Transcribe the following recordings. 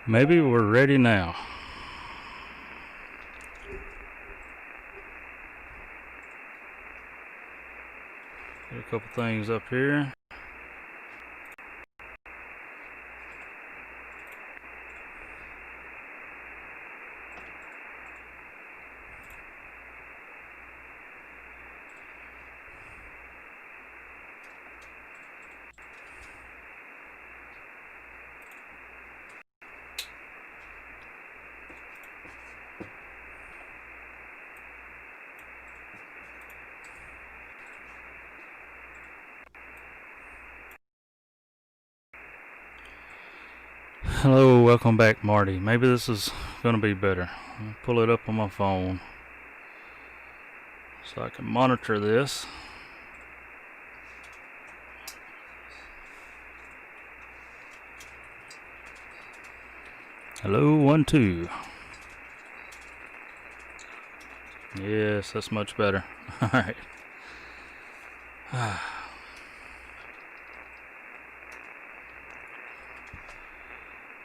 Maybe we're ready now. Got a couple things up here. Hello, welcome back, Marty. Maybe this is gonna be better. I'll pull it up on my phone so I can monitor this. Hello, 1, 2. Yes, that's much better. Alright.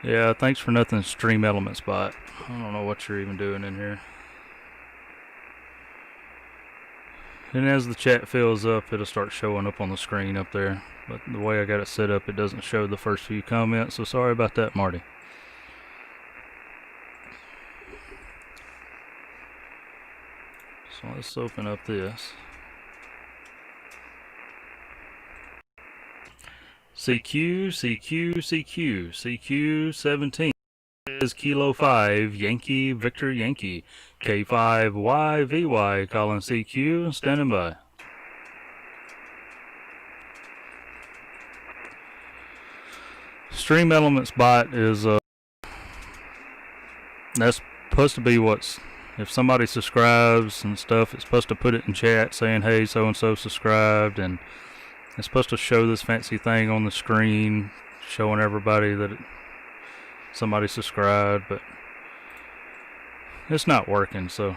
Yeah, thanks for nothing, Stream Element Spot. I don't know what you're even doing in here. And as the chat fills up, it'll start showing up on the screen up there. But the way I got it set up, it doesn't show the first few comments, so sorry about that, Marty. So let's open up this. CQ 17 is Kilo 5 Yankee Victor Yankee. K5YVY calling CQ, standing by. Stream Elements bot is that's supposed to be what's, if somebody subscribes and stuff, it's supposed to put it in chat saying, hey, so and so subscribed, and it's supposed to show this fancy thing on the screen showing everybody that somebody subscribed, but it's not working. So,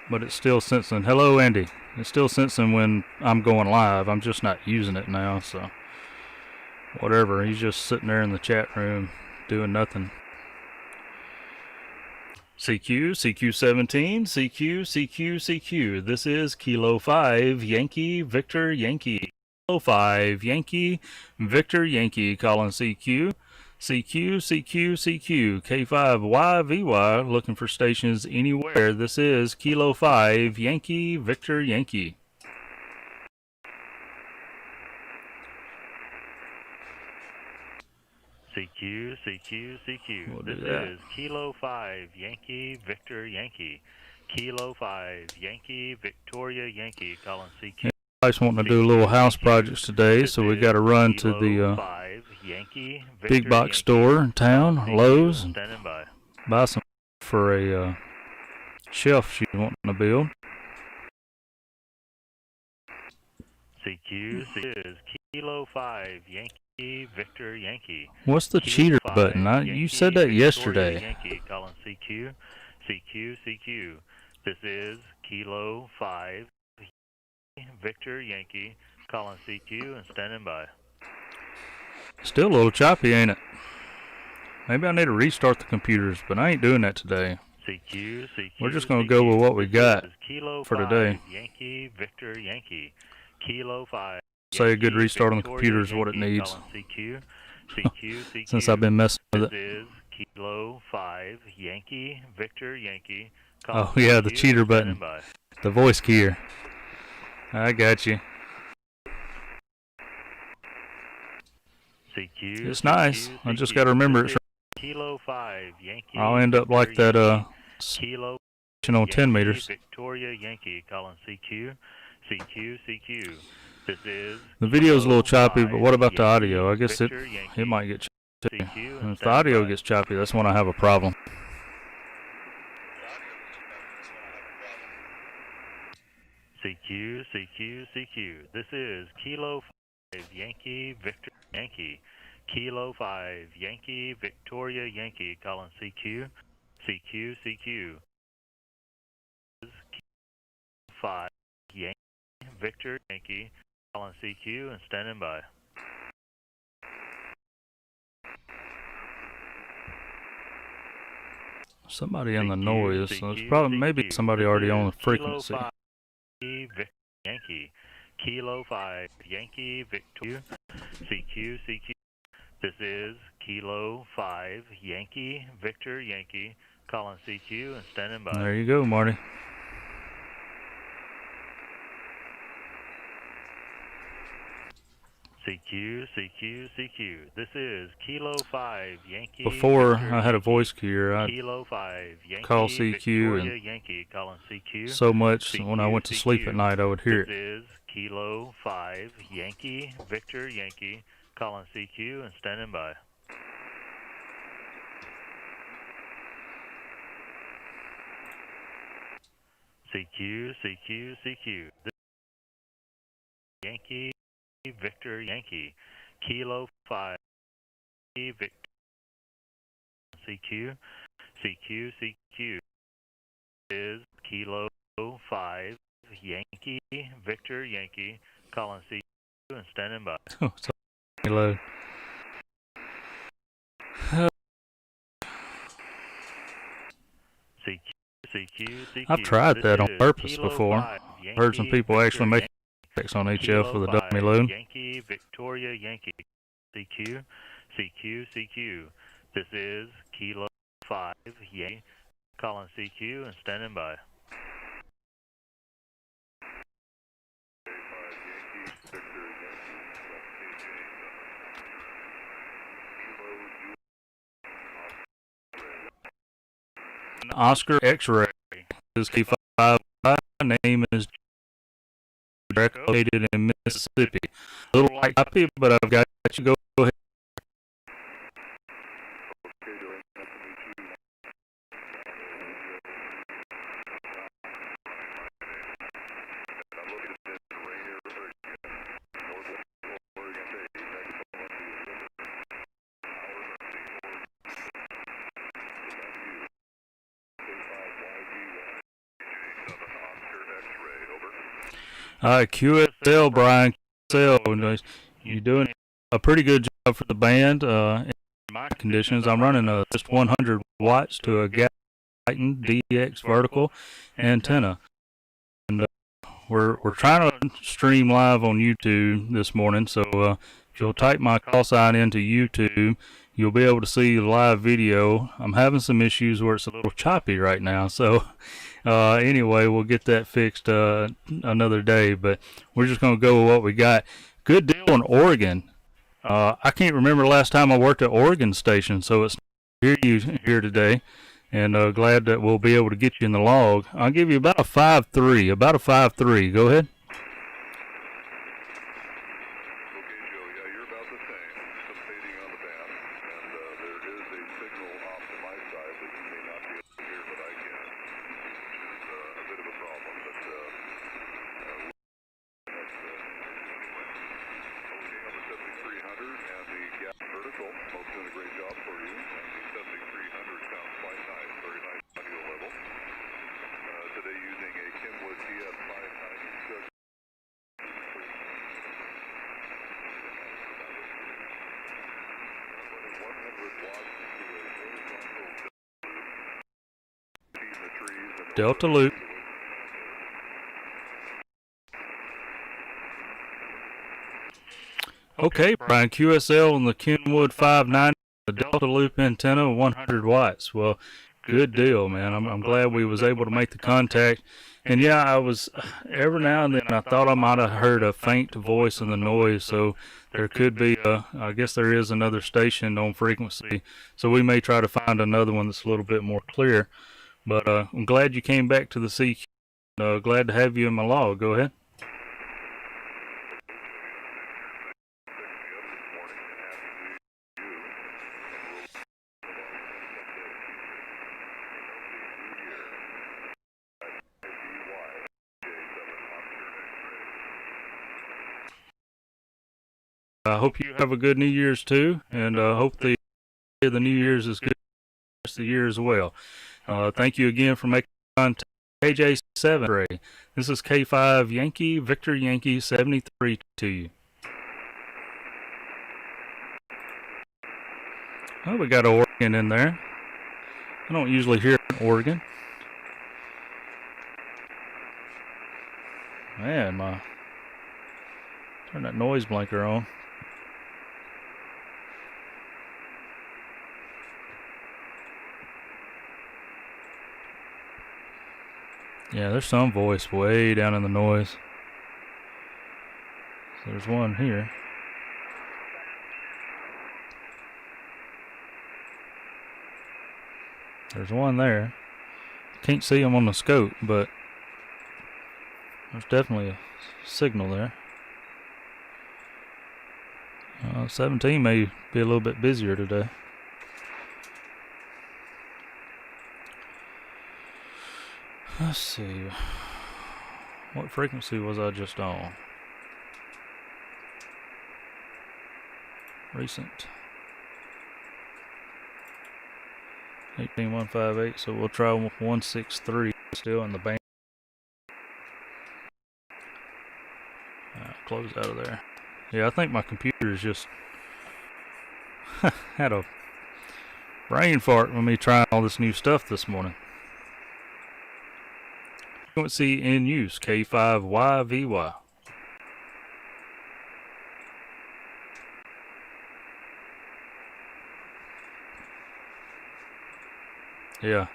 but it's still sensing. Hello, Andy. It's still sensing when I'm going live. I'm just not using it now, so whatever. He's just sitting there in the chat room doing nothing. CQ 17, CQ. This is Kilo 5 Yankee Victor Yankee. Kilo 5 Yankee Victor Yankee calling CQ. CQ. K5YVY looking for stations anywhere. This is Kilo 5 Yankee Victor Yankee. CQ. This is Kilo 5 Yankee Victor Yankee. Kilo 5 Yankee Victoria Yankee calling CQ. I just wanting to do a little house projects today, so we got to run to the big box store in town, Lowe's, and buy some for a shelf she's wanting to build. CQ is Kilo 5 Yankee Victor Yankee. What's the cheater button? You said that yesterday. Yankee calling CQ. This is Kilo 5 Victor Yankee calling CQ and standing by. Still a little choppy, ain't it? Maybe I need to restart the computers, but I ain't doing that today. We're just going to go with what we got for today. Yankee Victor Yankee. Kilo 5. Say a good restart on the computer is what it needs. Since I've been messing with it. This is Kilo 5 Yankee Victor Yankee. Oh yeah, the cheater button. The voice keyer. I got you. It's nice. I just got to remember it's Kilo 5 Yankee. I'll end up like that Kilo on 10 meters. Victoria Yankee calling CQ. This is the video's a little choppy, but what about the audio? I guess it might get choppy. And if the audio gets choppy, that's when I have a problem. CQ. This is Kilo 5 Yankee Victor Yankee. Kilo 5 Yankee Victoria Yankee calling CQ. CQ. This is Kilo 5 Yankee Victor Yankee calling CQ and standing by. Somebody in the CQ, noise. So it's CQ, probably maybe CQ. somebody This already is on the Kilo frequency. 5 Victor Yankee. Kilo 5 Yankee Victor. CQ, CQ. This is Kilo 5 Yankee Victor Yankee. Calling CQ and standing by. There you go, Marty. CQ, CQ, CQ. This is Kilo 5 Yankee Before Victor I had a Yankee. voice cueer, I Kilo 5 Yankee call CQ Victoria and Yankee. Calling CQ. so much CQ, when I went to sleep at night I would hear This it. is Kilo 5 Yankee Victor Yankee. Calling CQ and standing by. CQ, CQ, CQ. This is Yankee Victor Yankee. Kilo 5 Victor. CQ, CQ, CQ. Is Kilo 5 Yankee Victor Yankee. Calling CQ and standing by. Oh, it's a load. CQ, CQ, CQ. I've tried that on purpose Kilo before. 5 I've heard some people Victor actually make Yankee. effects on HF Kilo with a 5 dummy load. Yankee Victoria Yankee. CQ, CQ, CQ. This is Kilo 5 Yankee. Calling CQ and standing by. Oscar X-Ray. This is K5YVY. Name is located in Mississippi. A little light copy, but I've got you. Go ahead. QSL, Brian. QSL. You're doing a pretty good job for the band. In my conditions, I'm running just 100 watts to a Gas Titan DX vertical antenna. And we're trying to stream live on YouTube this morning. So if you'll type my call sign into YouTube, you'll be able to see the live video. I'm having some issues where it's a little choppy right now. So anyway, we'll get that fixed another day. But we're just going to go with what we got. Good deal in Oregon. I can't remember the last time I worked at Oregon Station, so it's nice to hear you here today. And glad that we'll be able to get you in the log. I'll give you about a 5.3. About a 5.3. Go ahead. Delta loop. Okay, Brian, QSL on the Kenwood 590, the Delta loop antenna, 100 watts. Well, good deal, man. I'm glad we was able to make the contact. And yeah, I was, every now and then I thought I might have heard a faint voice in the noise, so there could be I guess there is another station on frequency, so we may try to find another one that's a little bit more clear. But I'm glad you came back to the CQ. Glad to have you in my log. Go ahead. I hope you have a good New Year's too, and hope the New Year's is good the rest of the year as well. Thank you again for making contact. KJ7 Ray. This is K5 Yankee Victor Yankee 73 to you. Oh, we got Oregon in there. I don't usually hear it in Oregon. Man, turn that noise blinker on. Yeah, there's some voice way down in the noise. So there's one here. There's one there. Can't see them on the scope, but there's definitely a signal there. 17 may be a little bit busier today. Let's see. What frequency was I just on? Recent. 18158, so we'll try 163 still in the band. Close out of there. Yeah, I think my computer is just had a brain fart with me trying all this new stuff this morning. Frequency in use, K5YVY. Yeah.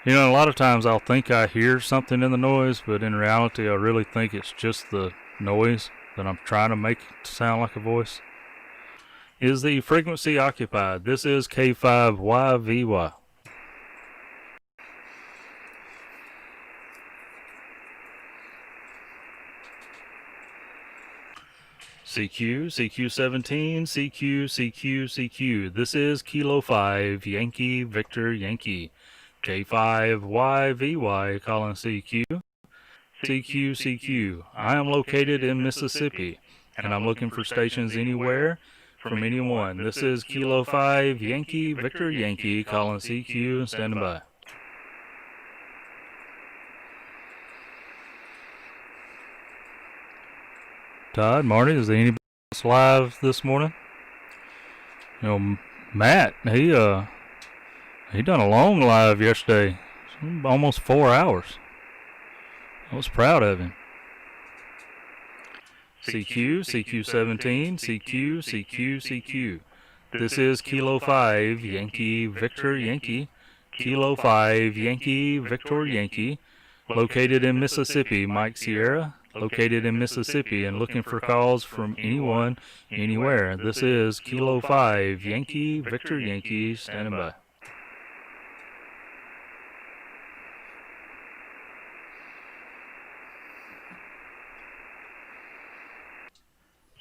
You know, a lot of times I'll think I hear something in the noise, but in reality I really think it's just the noise that I'm trying to make sound like a voice. Is the frequency occupied? This is K5YVY. CQ, CQ17, CQ, CQ, CQ. This is Kilo 5, Yankee, Victor, Yankee. K5YVY calling CQ. CQ, CQ. I am located in Mississippi, and I'm looking for stations anywhere from anyone. This is Kilo 5, Yankee, Victor, Yankee calling CQ and standing by. Todd, Marty, is there anybody else live this morning? You know, Matt, he done a long live yesterday, almost 4 hours. I was proud of him. CQ, CQ17, CQ, CQ, CQ. This is Kilo 5, Yankee, Victor, Yankee. Kilo 5, Yankee, Victor, Yankee. Located in Mississippi, Mike Sierra. Located in Mississippi and looking for calls from anyone, anywhere. This is Kilo 5, Yankee, Victor, Yankee, standing by.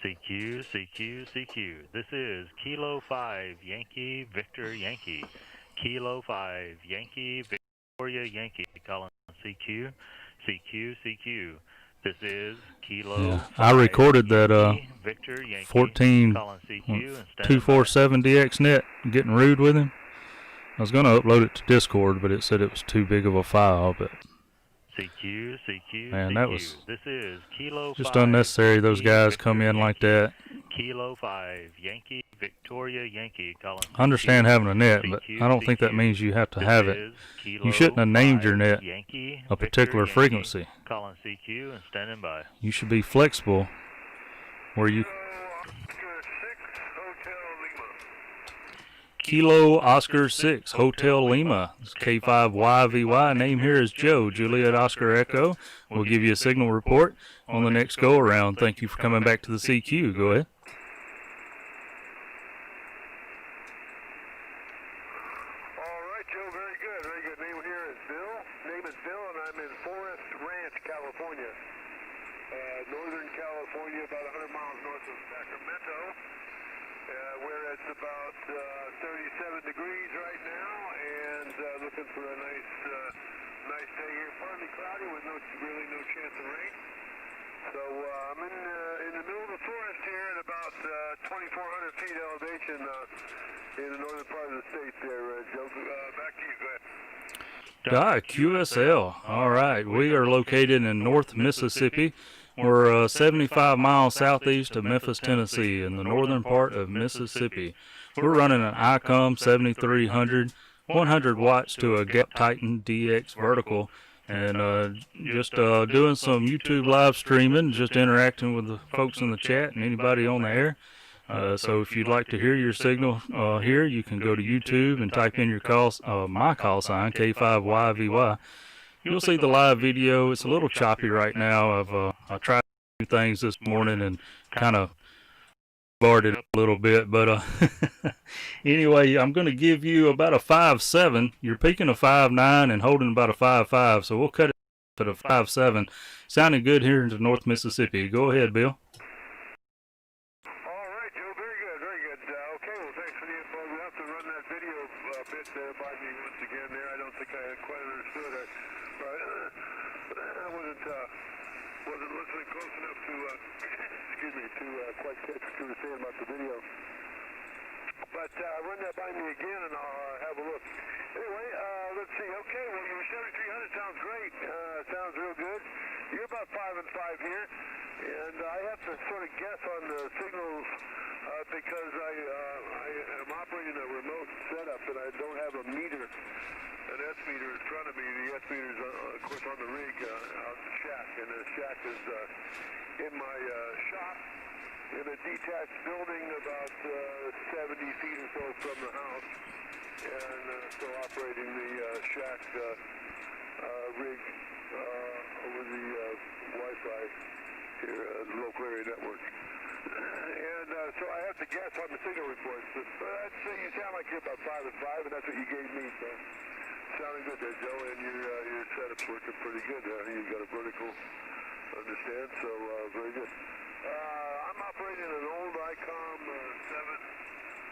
CQ, CQ, CQ. This is Kilo 5, Yankee, Victor, Yankee. Kilo 5, Yankee, Victoria, Yankee. Calling CQ, CQ, CQ. This is Kilo 5, I recorded that Yankee, Victor, Yankee, 14 247DX net getting rude with him. I was going to upload it to Discord, but it said it was too big of a file. But CQ, CQ, man, CQ. that was this is Kilo just 5, unnecessary. Those Yankee, guys Victor, come in Yankee. like that. Kilo 5, Yankee, Victoria, Yankee. Calling I understand CQ, having a net, but CQ, I don't think that CQ. means you have to This have it. is Kilo You shouldn't have named your 5, net Yankee, a particular Victor, Yankee. frequency. Calling CQ and standing by. You should be flexible where you... Kilo Oscar 6 Hotel Lima. This K5YVY. Name here is Joe. Juliet Oscar Echo. We'll give you a signal report on the next go around. Thank you for coming back to the CQ. Go ahead. All right, Joe. Very good. Very good. Name here is Bill. Name is Bill, and I'm in Forest Ranch, California. Northern California, about 100 miles north of Sacramento, where it's about 37 degrees right now, and looking for a nice day here. Partly cloudy with really no chance of rain. So I'm in the middle of the forest here at about 2,400 feet elevation in the northern part of the state there, Joe. Back to you. Go ahead. QSL. All right. We are located in North Mississippi. We're 75 miles southeast of Memphis, Tennessee, in the northern part of Mississippi. We're running an ICOM 7300 100 watts to a Gap Titan DX vertical, and just doing some YouTube live streaming, just interacting with the folks in the chat and anybody on the air. So if you'd like to hear your signal here, you can go to YouTube and type in your my call sign, K5YVY. You'll see the live video. It's a little choppy right now. I tried a few things this morning and kind of barred it a little bit, but anyway, I'm going to give you about a 5.7. You're peaking a 5.9 and holding about a 5.5, so we'll cut it to the 5.7. Sounding good here into North Mississippi. Go ahead, Bill. All right, Joe, very good, very good. Okay, well, thanks for the info. We'll have to run that video bit there by me once again there. I don't think I quite understood it, but I wasn't listening close enough to, excuse me, to quite catch what you were saying about the video. But run that by me again and I'll have a look. Anyway, let's see. Okay, well, your 7300 sounds great. Sounds real good. You're about 5 and 5 here. And I have to sort of guess on the signals because I am operating a remote setup and I don't have a meter, an S meter in front of me. The S meter is, of course, on the rig out in the shack. And the shack is in my shop in a detached building about 70 feet or so from the house. And so operating the shack rig over the Wi-Fi here, the local area network. And so I have to guess on the signal reports. But I'd say you sound like you're about 5 and 5, and that's what you gave me. So sounding good there, Joe, and your setup's working pretty good. You've got a vertical, understand, so very good. I'm operating an old ICOM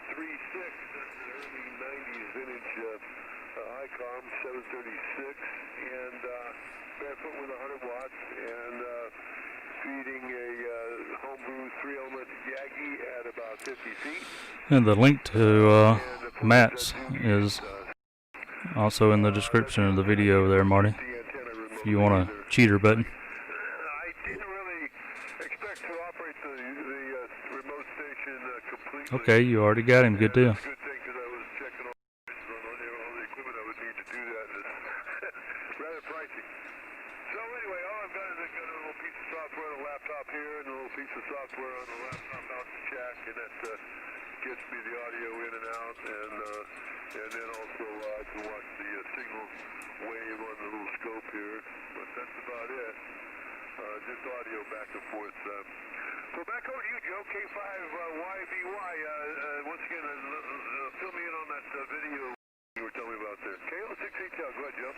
736, that's an early 90s vintage ICOM 736, and barefoot with 100 watts, and feeding a homebrew 3-element Yagi at about 50 feet. And the link to Matt's is also in the description of the video there, Marty, if you want a cheater button. I didn't really expect to operate the remote station completely. Okay, you already got him. Good deal. Good thing, because I was checking all the equipment I would need to do that. It's rather pricey. So anyway, all I've got is I've got a little piece of software on the laptop here and a little piece of software on the laptop out in the shack, and that gets me the audio in and out, and then also I can watch the signal wave on the little scope here, but that's about it. Just audio back and forth. So back over to you, Joe, K5YVY. Once again, fill me in on that video you were telling me about there. KO6HL, go ahead, Joe.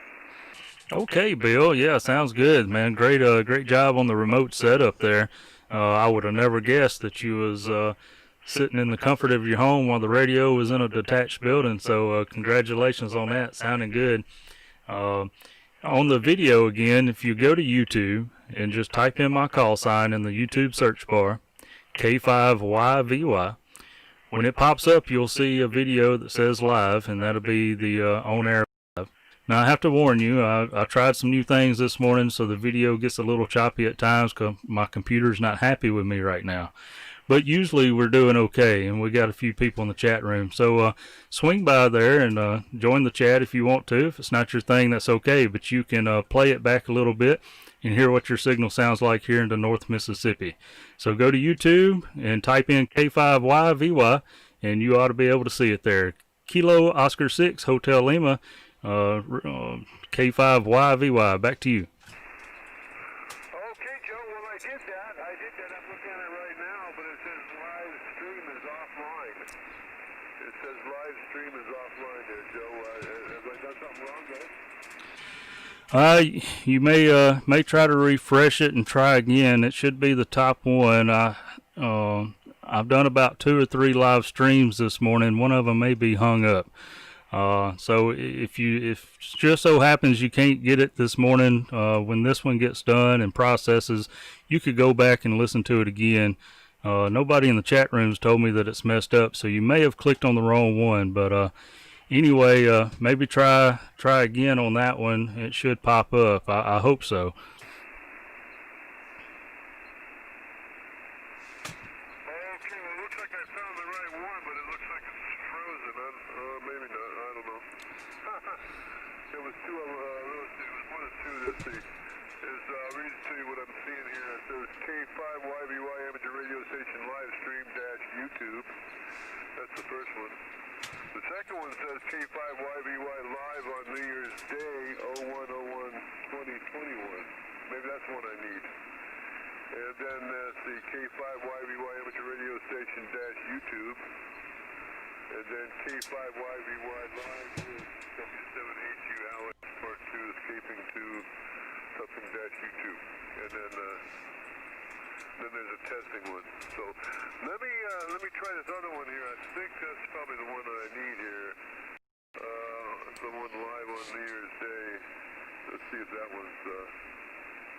Okay, Bill. Yeah, sounds good, man. Great job on the remote setup there. I would have never guessed that you was sitting in the comfort of your home while the radio was in a detached building. So congratulations on that. Sounding good. On the video again, if you go to YouTube and just type in my call sign in the YouTube search bar, K5YVY, when it pops up, you'll see a video that says live, and that'll be the on-air live. Now, I have to warn you, I tried some new things this morning, so the video gets a little choppy at times because my computer's not happy with me right now. But usually we're doing okay, and we got a few people in the chat room. So swing by there and join the chat if you want to. If it's not your thing, that's okay, but you can play it back a little bit and hear what your signal sounds like here into North Mississippi. So go to YouTube and type in K5YVY, and you ought to be able to see it there. Kilo Oscar 6 Hotel Lima, K5YVY. Back to you. Okay, Joe, well, I did that. I'm looking at it right now, but it says live stream is offline. It says live stream is offline there, Joe. Have I done something wrong there? You may try to refresh it and try again. It should be the top one. I've done about 2 or 3 live streams this morning. One of them may be hung up. So if just so happens you can't get it this morning, when this one gets done and processes, you could go back and listen to it again. Nobody in the chat rooms told me that it's messed up, so you may have clicked on the wrong one. But anyway, maybe try again on that one. It should pop up. I hope so. Okay, well, it looks like I found the right one, but it looks like it's frozen. Maybe not. I don't know. let's see. Read to you what I'm seeing here. It says K5YVY amateur radio station live stream dash YouTube. That's the first one. The second one says K5YVY live on New Year's Day 01/01/2021. Maybe that's one I need. And then that's the K5YVY amateur radio station dash YouTube. And then K5YVY live with W7HU Alex Part 2 escaping to something dash YouTube. And then there's a testing one. So let me try this other one here. I think that's probably the one that I need here. The one live on New Year's Day. Let's see if that one's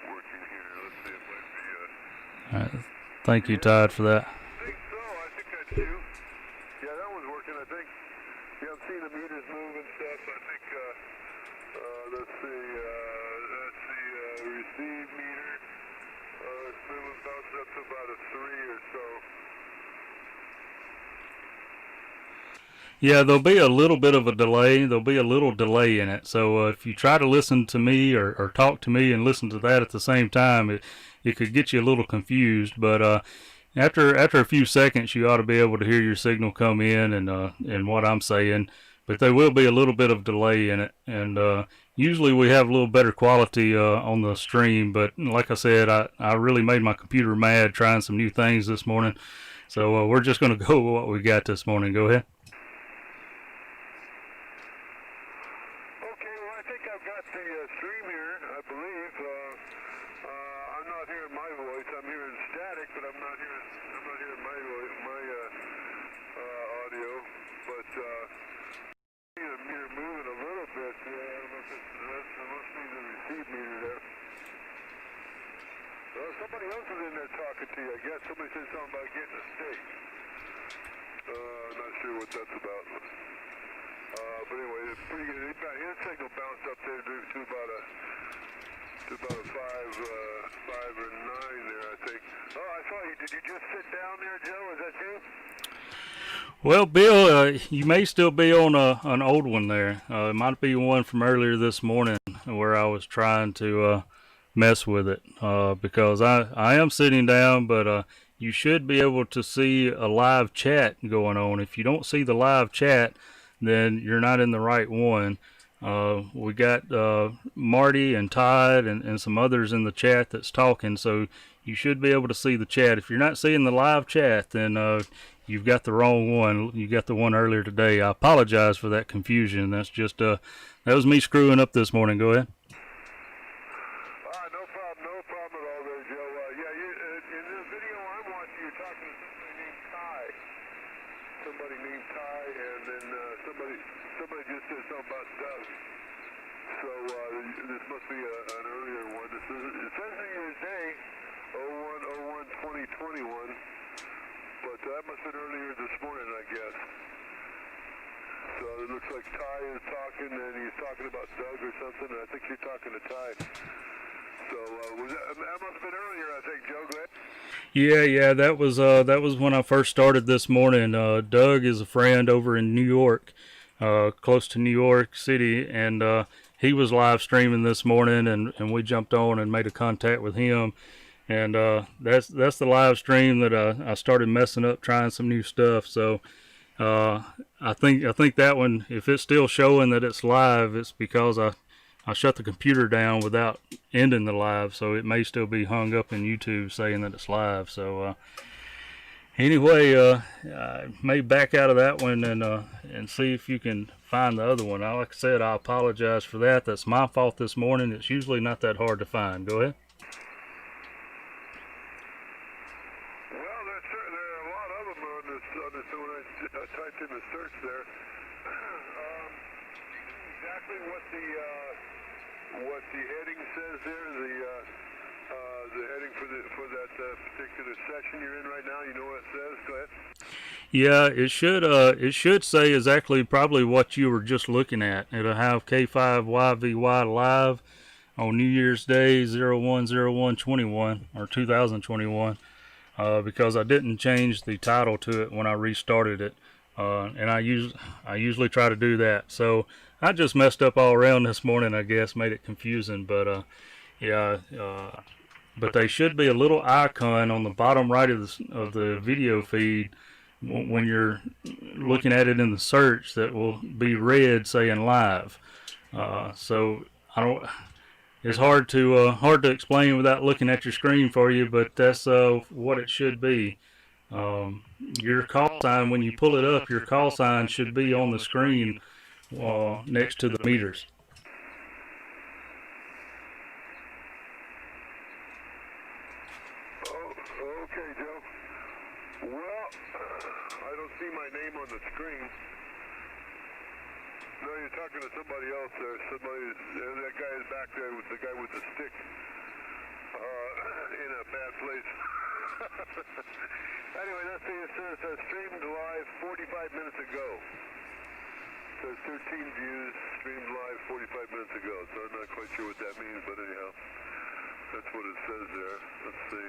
working here. Let's see if it might be. All right. Thank you, Todd, for that. I think so. I think that's you. Yeah, that one's working. I think. Yeah, I'm seeing the meters move and stuff. I think. Let's see. That's the receive meter. It's moving, bouncing up to about a 3 or so. Yeah, there'll be a little bit of a delay. There'll be a little delay in it. So if you try to listen to me or talk to me and listen to that at the same time, it could get you a little confused. But after a few seconds, you ought to be able to hear your signal come in and what I'm saying. But there will be a little bit of delay in it. And usually we have a little better quality on the stream. But like I said, I really made my computer mad trying some new things this morning. So we're just going to go with what we got this morning. Go ahead. Stream here, I believe. I'm not hearing my voice. I'm hearing static, but I'm not hearing my voice, my audio. But the meter moving a little bit. I don't know if it must be the receive meter there. Well, somebody else is in there talking to you. I guess somebody said something about getting a steak. I'm not sure what that's about. But anyway, it's pretty good. His signal bounced up there to about a 5 or 9 there, I think. Oh, I saw you. Did you just sit down there, Joe? Is that you? Well, Bill, you may still be on an old one there. It might be one from earlier this morning where I was trying to mess with it because I am sitting down, but you should be able to see a live chat going on. If you don't see the live chat, then you're not in the right one. We got Marty and Todd and some others in the chat that's talking, so you should be able to see the chat. If you're not seeing the live chat, then you've got the wrong one. You got the one earlier today. I apologize for that confusion. That's just that was me screwing up this morning. Go ahead. No problem at all there, Joe. In the video I'm watching, you're talking to somebody named Ty, and then somebody just said something about Doug. So this must be an earlier one. It says New Year's Day, 01/01/2021, but that must have been earlier this morning, I guess. So it looks like Ty is talking, and he's talking about Doug or something, and I think you're talking to Ty. So that must have been earlier, I think, Joe. Go ahead. Yeah, that was when I first started this morning. Doug is a friend over in New York, close to New York City, and he was live streaming this morning, and we jumped on and made a contact with him, and that's the live stream that I started messing up, trying some new stuff. So I think that one, if it's still showing that it's live, it's because I shut the computer down without ending the live, so it may still be hung up in YouTube saying that it's live. So anyway, I may back out of that one and see if you can find the other one. Like I said, I apologize for that. That's my fault this morning. It's usually not that hard to find. Go ahead. Well, there are a lot of them on this when I typed in the search there. Exactly what the heading says there, the heading for that particular session you're in right now. You know what it says? Go ahead. Yeah, it should say exactly probably what you were just looking at. It'll have K5YVY live on New Year's Day 01/01/21 or 2021 because I didn't change the title to it when I restarted it. and I usually try to do that. So I just messed up all around this morning, I guess, made it confusing. But yeah, but they should be a little icon on the bottom right of the video feed when you're looking at it in the search that will be red saying live. So I don't. It's hard to explain without looking at your screen for you, but that's what it should be. Your call sign, when you pull it up, your call sign should be on the screen next to the meters. Oh, okay, Joe. Well, I don't see my name on the screen. No, you're talking to somebody else there. That guy is back there with the guy with the stick in a bad place. Anyway, let's see. It says streamed live 45 minutes ago. It says 13 views, streamed live 45 minutes ago. So I'm not quite sure what that means, but anyhow, that's what it says there. Let's see.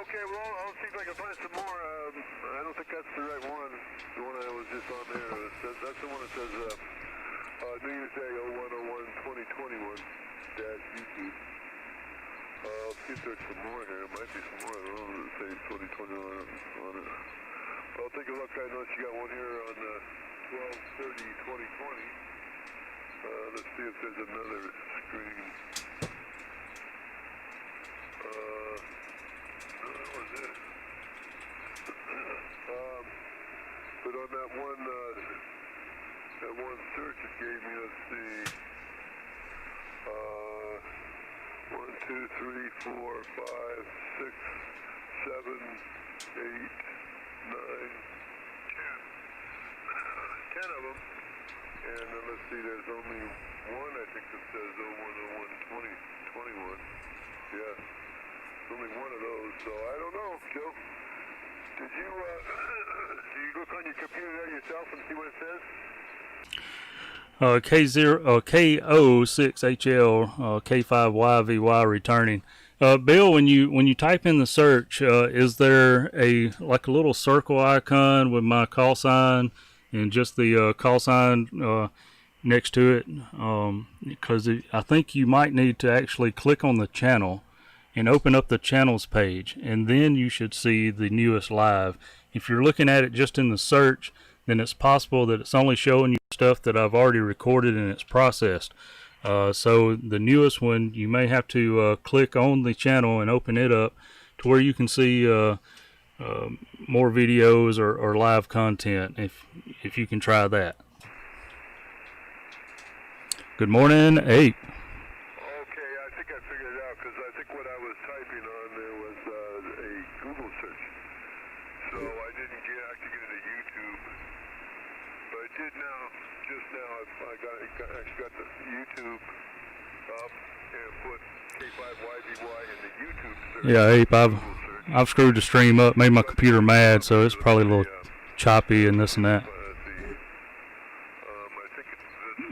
Okay, well, I'll see if I can find some more. I don't think that's the right one. The one I was just on there. That's the one that says New Year's Day 01/01/2021 YouTube. I'll see if there's some more here. It might be some more. I don't know. It says 2021 on it. I'll take a look. I know she got one here on 12/30/2020. Let's see if there's another screen. What was it? But on that one search it gave me, let's see, 1, 2, 3, 4, 5, 6, 7, 8, 9, 10 of them. And then let's see, there's only one I think that says 01/01/2021. Yeah. Only one of those, so I don't know, Joe. Did you, do you look on your computer there yourself and see what it says? K06HL K5YVY returning. Bill, when you type in the search, is there like a little circle icon with my call sign and just the call sign next to it? Because I think you might need to actually click on the channel and open up the channels page, and then you should see the newest live. If you're looking at it just in the search, then it's possible that it's only showing you stuff that I've already recorded and it's processed. So the newest one, you may have to click on the channel and open it up to where you can see more videos or live content, if you can try that. Good morning, Ape. Actually got the YouTube up and put K5YVY in the YouTube search. Yeah, Ape, I've screwed the stream up, made my computer mad, so it's probably a little choppy and this and that.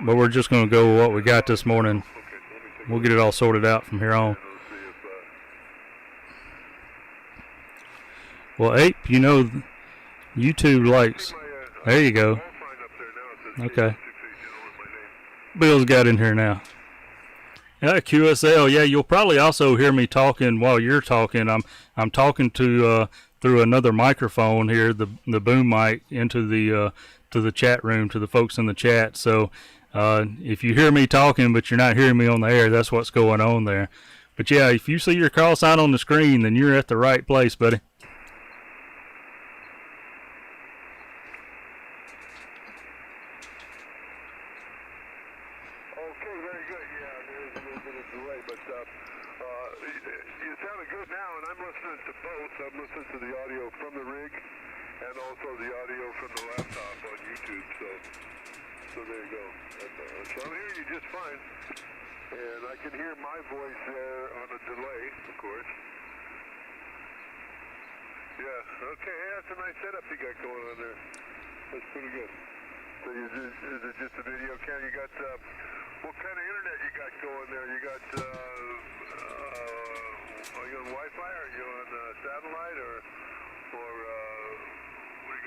But we're just going to go with what we got this morning. We'll get it all sorted out from here on. Well, Ape, you know, YouTube likes. There you go. Okay. Bill's got in here now. Yeah, QSL. Yeah, you'll probably also hear me talking while you're talking. I'm talking to through another microphone here, the boom mic, into the to the chat room, to the folks in the chat. So if you hear me talking but you're not hearing me on the air, that's what's going on there. But yeah, if you see your call sign on the screen, then you're at the right place, buddy. I'm listening to the audio from the rig and also the audio from the laptop on YouTube, so there you go. So I'm hearing you just fine, and I can hear my voice there on a delay, of course. Yeah, okay, that's a nice setup you got going on there. That's pretty good. So is it just a video cam? You got, what kind of internet you got going there? You got, are you on Wi-Fi? Are you on satellite or what do you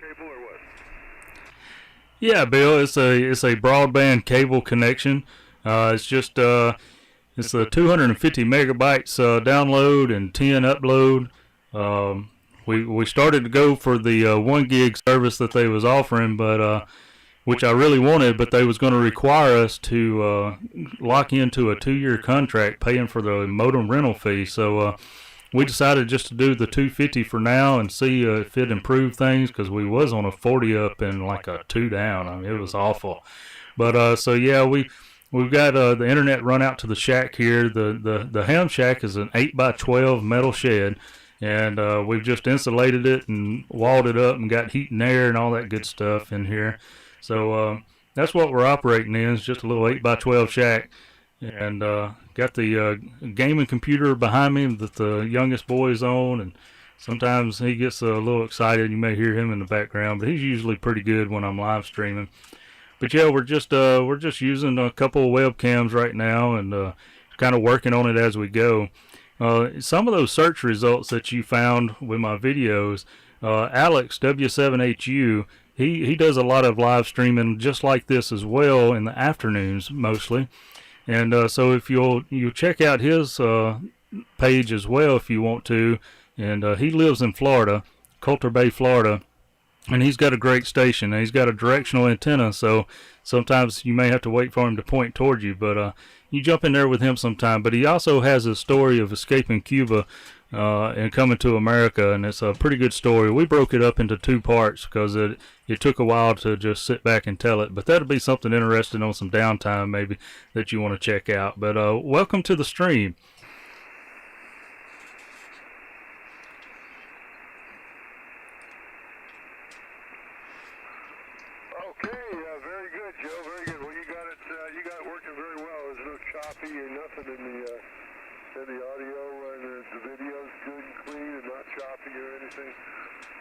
cable or what? Yeah, Bill, it's a broadband cable connection. It's just it's a 250 megabytes download and 10 upload. We started to go for the 1 gig service that they was offering, but which I really wanted, but they was going to require us to lock into a 2-year contract, paying for the modem rental fee. So we decided just to do the 250 for now and see if it improved things, because we was on a 40 up and like a 2 down. I mean, it was awful. But so yeah, we've got the internet run out to the shack here. The ham shack is an 8x12 metal shed, and we've just insulated it and walled it up and got heat and air and all that good stuff in here. So that's what we're operating in. It's just a little 8x12 shack. And got the gaming computer behind me that the youngest boy is on, and sometimes he gets a little excited. You may hear him in the background, but he's usually pretty good when I'm live streaming. But yeah, we're just using a couple of webcams right now, and kind of working on it as we go. Some of those search results that you found with my videos, Alex W7HU, he does a lot of live streaming just like this as well in the afternoons mostly. And so if you'll check out his page as well if you want to, and he lives in Florida, Coulter Bay, Florida, and he's got a great station. And he's got a directional antenna, so sometimes you may have to wait for him to point toward you, but you jump in there with him sometime. But he also has a story of escaping Cuba and coming to America, and it's a pretty good story. We broke it up into 2 parts because it took a while to just sit back and tell it, but that'll be something interesting on some downtime maybe that you want to check out. But welcome to the stream. Okay, very good, Joe. Very good. Well, you got it working very well. There's no choppy or nothing in the audio, and the video's good and clean and not choppy or anything.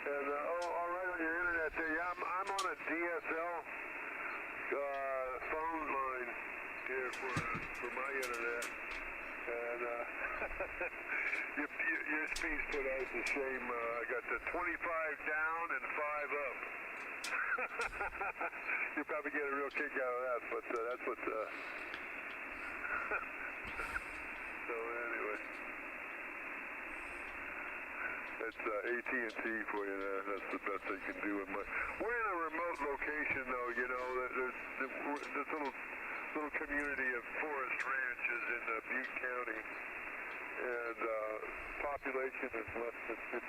And all right on your internet there. Yeah, I'm on a DSL phone line here for my internet, and your speed's put out the same. I got the 25 down and 5 up. You'll probably get a real kick out of that, but that's what. So anyway, that's AT&T for you. That's the best they can do. We're in a remote location, though. You know, there's this little community of Forest Ranch is in Butte County, and population is less than 50.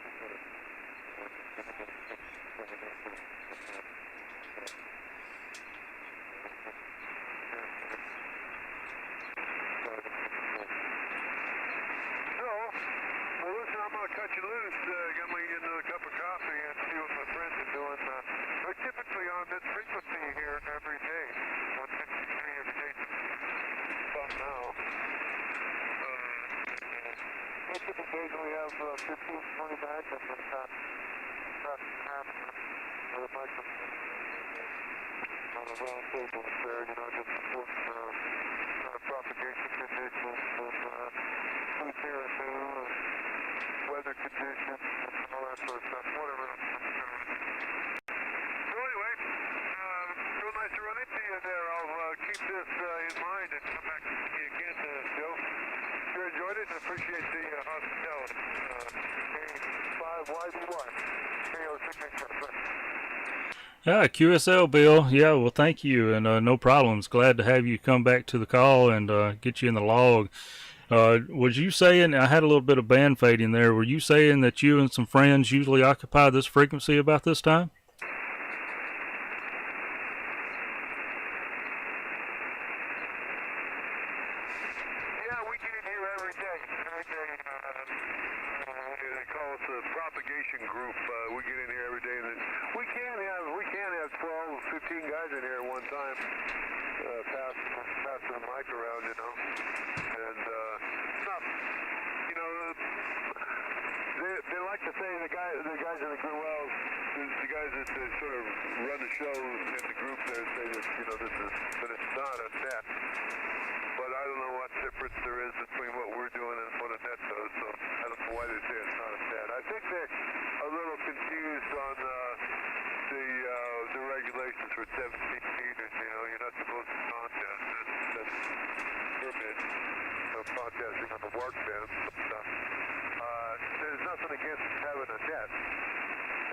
Well, listen, I'm going to cut you loose. I'm going to get another cup of coffee and see what my friends are doing. We're typically on this frequency here every day. 153 every day. About now. Most of the days we have 15 to 20 bags up in the half of the microphone. On a round table there, you know, just support propagation conditions and food here and new, weather conditions, and all that sort of stuff, whatever. So anyway, real nice to run into you there. I'll keep this in mind and come back to see you again, Joe. Sure enjoyed it and appreciate the hospitality. K5YVY. Yeah, QSL, Bill. Yeah, well, thank you, and no problems. Glad to have you come back to the call and get you in the log. Was you saying, I had a little bit of band fading there, were you saying that you and some friends usually occupy this frequency about this time? Yeah, we get in here every day. They call us a propagation group. We get in here every day, and we can have 12, 15 guys in here at one time. Pass the mic around, you know. And not, you know, they like to say the guys in the group. Well, the guys that sort of run the show in the group there say that, you know, that it's not a net. But I don't know what difference there is between what we're doing and what a net does, so I don't know why they say it's not a net. I think they're a little confused on the broadcasting on the work band. There's nothing against having a net.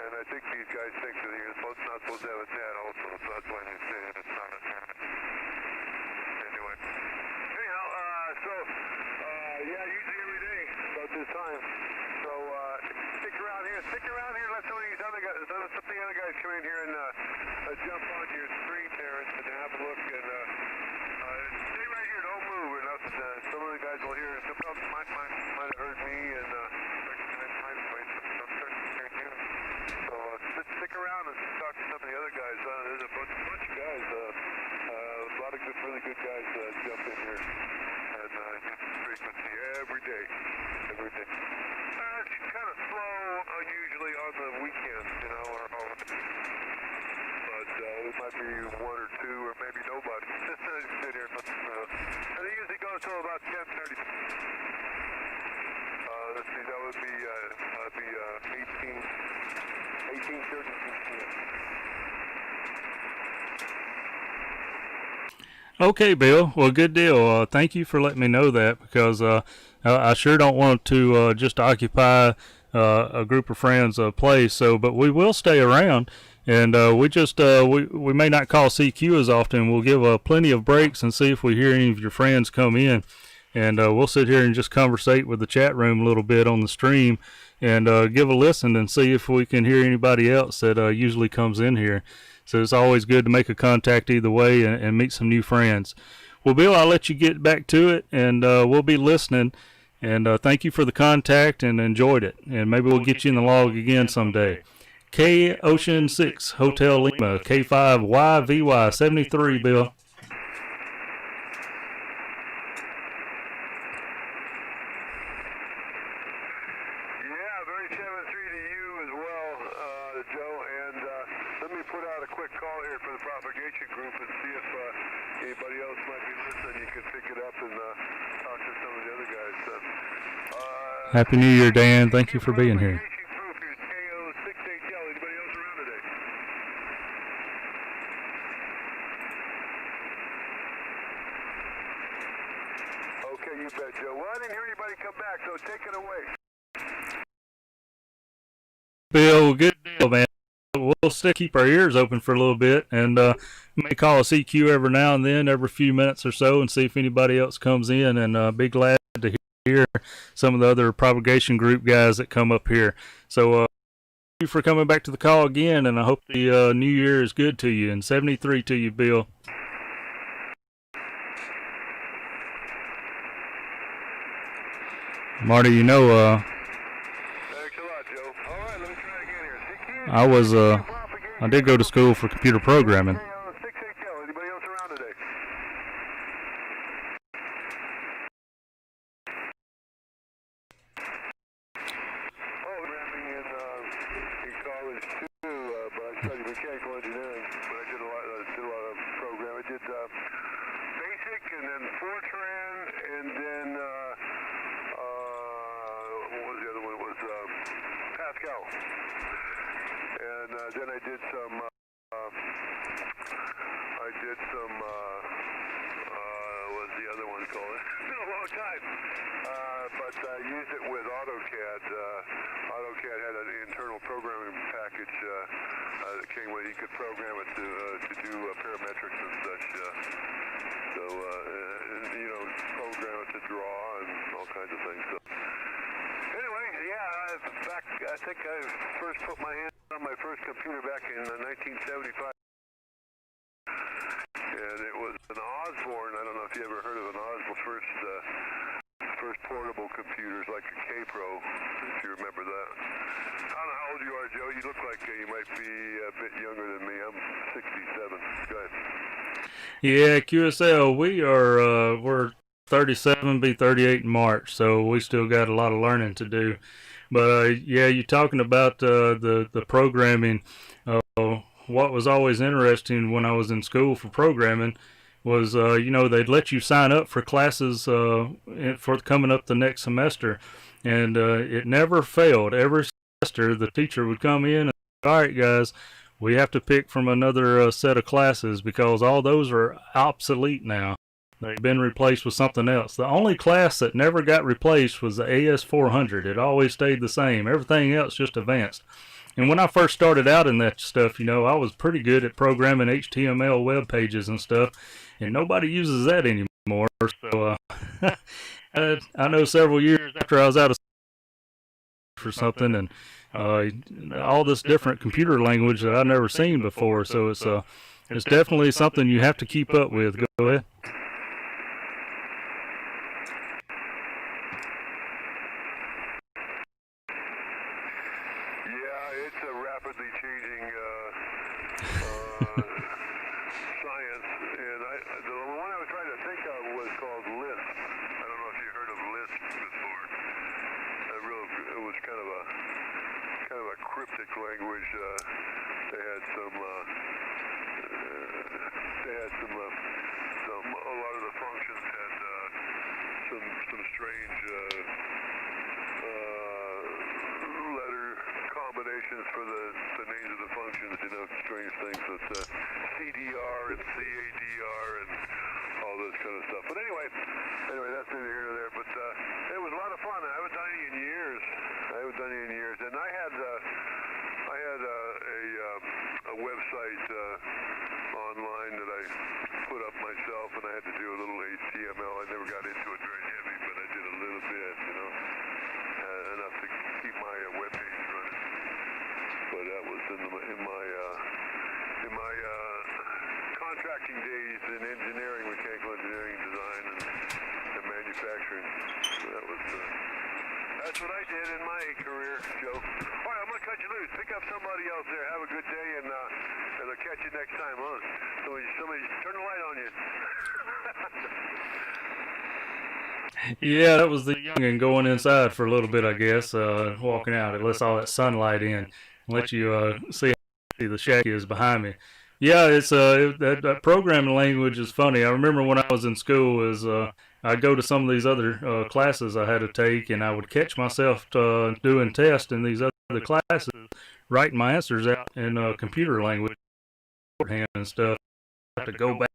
And I think these guys think that you're not supposed to have a net also, so that's why they say that it's not a net. Anyway. Anyhow, yeah, usually every day about this time. So, stick around here, let some of these other guys, come in here and jump on your screen there and have a look and stay right here, don't move or nothing. Some of the guys will hear, some of them might have heard me and recognize my voice. So stick around and talk to some of the other guys. There's a bunch of guys, a lot of really good guys jump in here and get the frequency every day. It's kind of slow usually on the weekends, you know, but it might be one or two or maybe nobody. Just sit here, and it usually goes till about 10:30. Let's see, that would be 18:30. Okay, Bill. Well, good deal. Thank you for letting me know that, because I sure don't want to just occupy a group of friends' place. So, but we will stay around, and we may not call CQ as often. We'll give plenty of breaks and see if we hear any of your friends come in, and we'll sit here and just conversate with the chat room a little bit on the stream, and give a listen and see if we can hear anybody else that usually comes in here. So it's always good to make a contact either way and meet some new friends. Well, Bill, I'll let you get back to it, and we'll be listening. And thank you for the contact, and enjoyed it. And maybe we'll get you in the log again someday. K Ocean 6 Hotel Lima, K5YVY 73, Bill. Happy New Year, Dan. Thank you for being here. Okay, you bet, Joe. Well, I didn't hear anybody come back, so take it away. Bill, good deal, man. We'll still keep our ears open for a little bit, and may call a CQ every now and then, every few minutes or so, and see if anybody else comes in, and be glad to hear some of the other propagation group guys that come up here. So thank you for coming back to the call again, and I hope the new year is good to you, and 73 to you, Bill. Marty, you know, thanks a lot, Joe. All right, let me try again here. I did go to school for computer programming. Anybody else around today? Programming in college too, but I studied mechanical engineering. But I did a lot of programming. I did basic, and then Fortran, and then what was the other one? It was Pascal. And then I did some. What was the other one called? It's been a long time. But I used it with AutoCAD. AutoCAD had an internal programming package that came with. You could program it to do parametrics and such. You know, program it to draw and all kinds of things. So anyway, yeah. I think I first put my hand on my first computer back in 1975. And it was an Osborne. I don't know if you ever heard of an Osborne. First portable computers, like a K-Pro, if you remember that. I don't know how old you are, Joe. You look like you might be a bit younger than me. I'm 67. Go ahead. Yeah, QSL, we're 37, be 38 in March, so we still got a lot of learning to do. But yeah, you're talking about the programming. What was always interesting when I was in school for programming was, you know, they'd let you sign up for classes for coming up the next semester, and it never failed. Every semester, the teacher would come in and say, all right, guys, we have to pick from another set of classes because all those are obsolete now. They've been replaced with something else. The only class that never got replaced was the AS400. It always stayed the same. Everything else just advanced. And when I first started out in that stuff, you know, I was pretty good at programming HTML web pages and stuff, and nobody uses that anymore. So I know several years after I was out of for something, and all this different computer language that I've never seen before. So it's definitely something you have to keep up with. Go ahead. Yeah, it's a rapidly changing science, and the one I was trying to think of was called Lisp. I don't know if you heard of Lisp before. It was kind of a cryptic language. They had a lot of the functions had some strange letter combinations for the names of the functions, you know, strange things with CDR and CADR and all this kind of stuff. But anyway, that's neither here nor there. But it was a lot of fun. I haven't done any in years. And I had a website online that I put up myself, and I had to do a little HTML. I never got into it very heavy, but I did a little bit, you know, enough to keep my web page running. But that was in my contracting days in engineering, mechanical engineering, design, and manufacturing. So that's what I did in my career, Joe. All right, I'm going to cut you loose. Pick up somebody else there. Have a good day, and I'll catch you next time. Somebody turn the light on you. Yeah, that was the youngin' going inside for a little bit, I guess, walking out. It lets all that sunlight in, let you see how the shack is behind me. Yeah, it's that programming language is funny. I remember when I was in school, I'd go to some of these other classes I had to take, and I would catch myself doing tests in these other classes, writing my answers out in computer language, shorthand and stuff. I have to go back.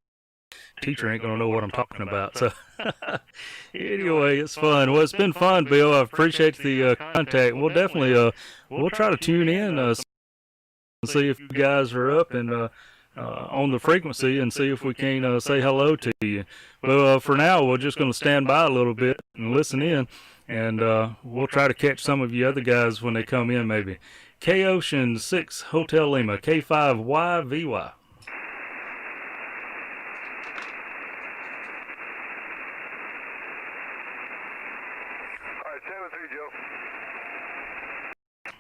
Teacher ain't gonna know what I'm talking about. So anyway, it's fun. Well, it's been fun, Bill. I appreciate the contact. We'll definitely we'll try to tune in and see if you guys are up and on the frequency, and see if we can say hello to you. But for now, we're just going to stand by a little bit and listen in, and we'll try to catch some of you other guys when they come in, maybe. K Ocean 6 Hotel Lima, K5YVY. All right, 73, Joe.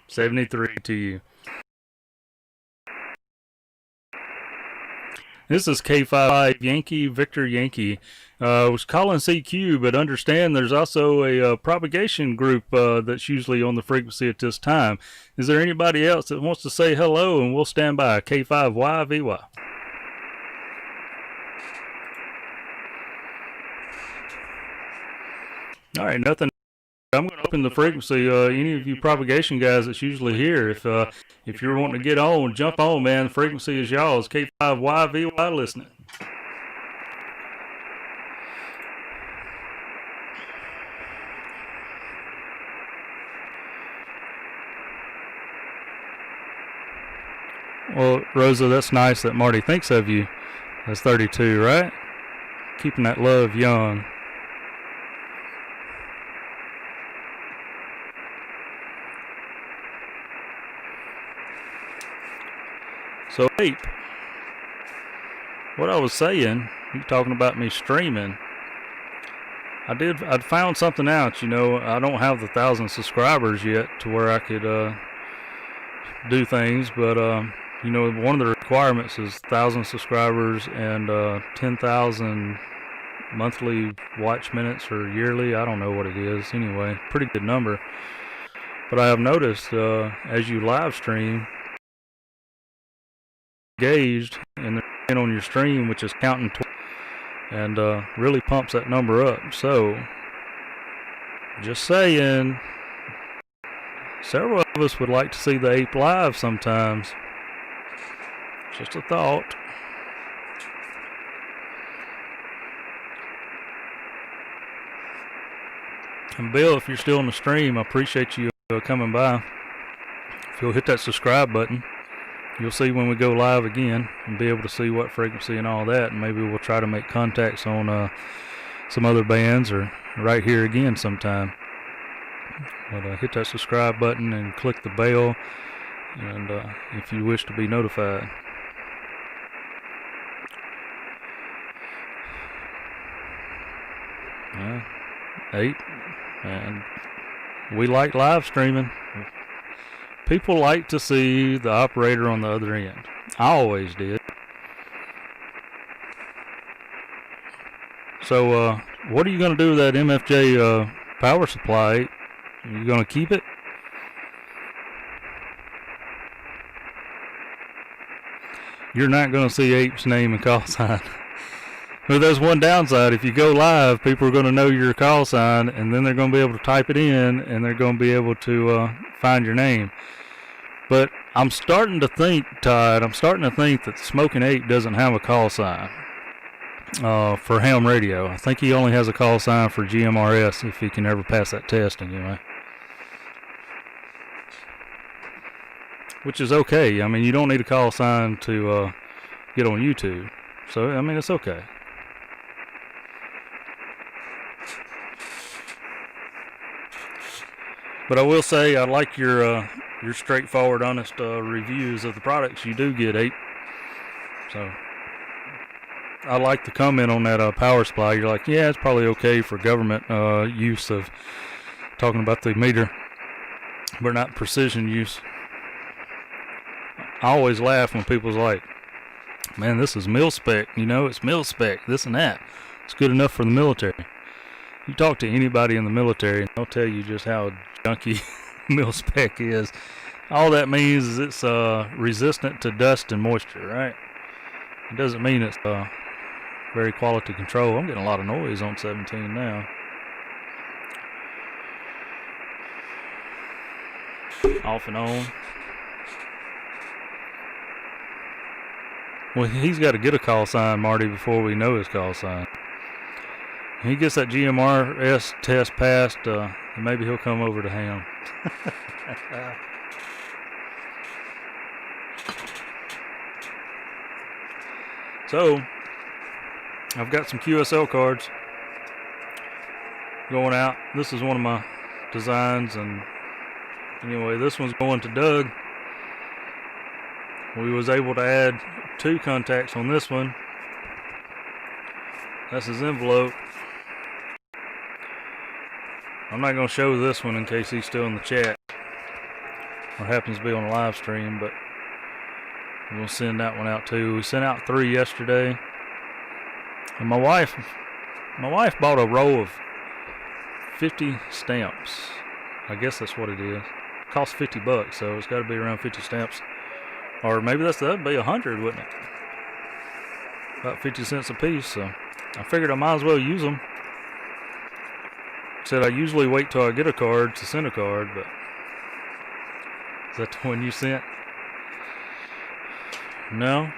73 to you. This is K5 Yankee Victor Yankee. Was calling CQ, but understand there's also a propagation group that's usually on the frequency at this time. Is there anybody else that wants to say hello? And we'll stand by. K5YVY. All right, nothing. I'm going to open the frequency. Any of you propagation guys that's usually here, if you're wanting to get on, jump on, man. The frequency is y'all's. K5YVY listening. Well, Rosa, that's nice that Marty thinks of you. That's 32, right? Keeping that love young. So, Ape, what I was saying, you talking about me streaming, I'd found something out, you know. I don't have the 1,000 subscribers yet to where I could do things, but you know, one of the requirements is 1,000 subscribers and 10,000 monthly watch minutes or yearly. I don't know what it is. Anyway, pretty good number. But I have noticed as you live stream, engaged and then on your stream, which is counting and really pumps that number up. So, just saying, several of us would like to see the Ape live sometimes. Just a thought. And Bill, if you're still on the stream, I appreciate you coming by. If you'll hit that subscribe button, you'll see when we go live again and be able to see what frequency and all that. And maybe we'll try to make contacts on some other bands or right here again sometime. But hit that subscribe button and click the bell, and if you wish to be notified. Yeah, 8, and we like live streaming. People like to see the operator on the other end. I always did. So what are you going to do with that MFJ power supply? Are you going to keep it? You're not going to see Ape's name and call sign. But there's one downside. If you go live, people are going to know your call sign, and then they're going to be able to type it in, and they're going to be able to find your name. But I'm starting to think, Todd, that Smoking Ape doesn't have a call sign for ham radio. I think he only has a call sign for GMRS, if he can ever pass that test anyway. Which is okay. I mean, you don't need a call sign to get on YouTube. So, I mean, it's okay. But I will say, I like your straightforward, honest reviews of the products you do get, Ape. So, I like the comment on that power supply. You're like, yeah, it's probably okay for government use of talking about the meter, but not precision use. I always laugh when people's like, man, this is mil spec, it's mil spec, this and that. It's good enough for the military. You talk to anybody in the military and they'll tell you just how junky mil spec is. All that means is it's resistant to dust and moisture, right? It doesn't mean it's very quality control. I'm getting a lot of noise on 17 now. Off and on. Well, he's got to get a call sign, Marty, before we know his call sign. When he gets that GMRS test passed, maybe he'll come over to ham. So, I've got some QSL cards going out. This is one of my designs, and anyway, this one's going to Doug. We was able to add 2 contacts on this one. That's his envelope. I'm not going to show this one in case he's still in the chat or happens to be on a live stream, but we'll send that one out too. We sent out 3 yesterday. And my wife bought a row of 50 stamps. I guess that's what it is. It costs $50, so it's got to be around 50 stamps. Or maybe that'd be 100, wouldn't it? About 50 cents a piece, so I figured I might as well use them. Said I usually wait till I get a card to send a card, but is that the one you sent? No,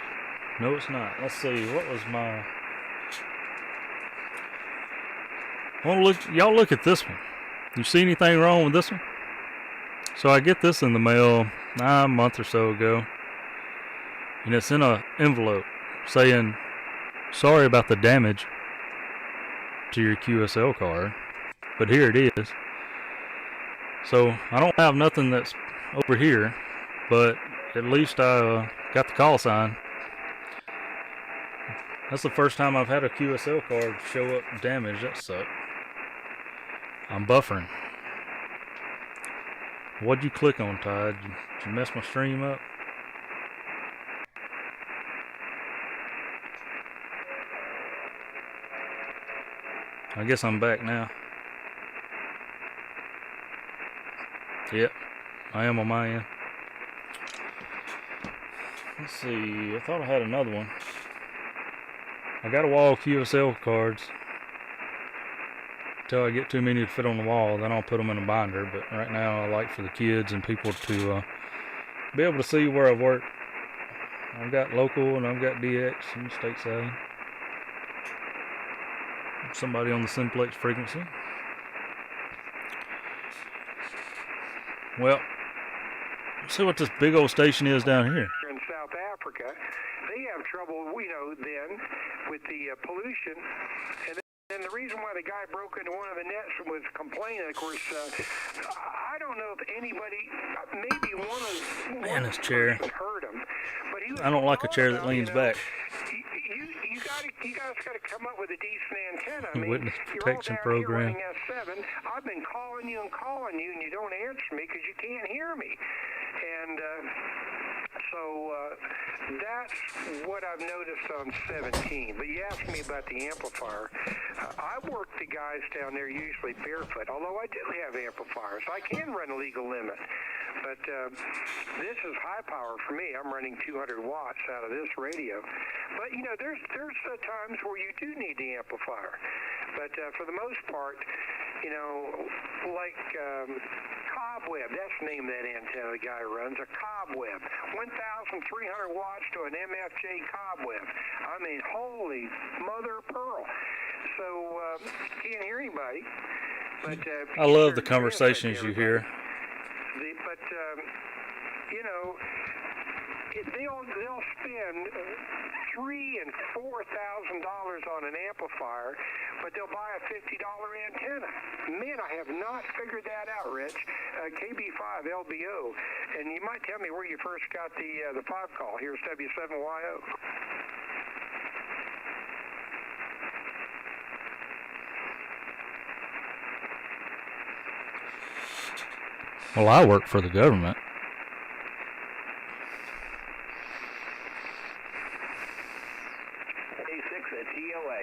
it's not. Let's see. What was my? Y'all look at this one. You see anything wrong with this one? So I get this in the mail a month or so ago, and it's in an envelope saying, "Sorry about the damage to your QSL card." But here it is. So I don't have nothing that's over here, but at least I got the call sign. That's the first time I've had a QSL card show up damaged. That sucked. I'm buffering. What'd you click on, Todd? Did you mess my stream up? I guess I'm back now. Yep, I am on my end. Let's see, I thought I had another one. I got a wall of QSL cards. Until I get too many to fit on the wall, then I'll put them in a binder. But right now I like for the kids and people to be able to see where I've worked. I've got local and I've got DX and stateside. Somebody on the simplex frequency. Well, let's see what this big old station is down here. In South Africa, they have trouble, then with the pollution. And the reason why the guy broke into one of the nets was complaining. Of course, I don't know if anybody, maybe one this chair. heard him. But he was I don't like a chair that leans back. You guys got to come up with a decent antenna. I mean, Witness you're protection all down program. Here running S7. I've been calling you, and you don't answer me because you can't hear me. And so that's what I've noticed on 17. But you asked me about the amplifier. I work the guys down there usually barefoot, although I do have amplifiers. I can run a legal limit. But this is high power for me. I'm running 200 watts out of this radio. But, there's times where you do need the amplifier. But for the most part, like Cobweb, that's the name of that antenna the guy runs, a Cobweb. 1,300 watts to an MFJ Cobweb. I mean, holy mother of pearl. So, can't hear anybody. But I love the conversations you hear. They'll spend $3,000 and $4,000 on an amplifier, but they'll buy a $50 antenna. Man, I have not figured that out, Rich. K5YVY, and you might tell me where you first got the 5 call. Here's W7YO. Well, I work for the government. A6 at TLA.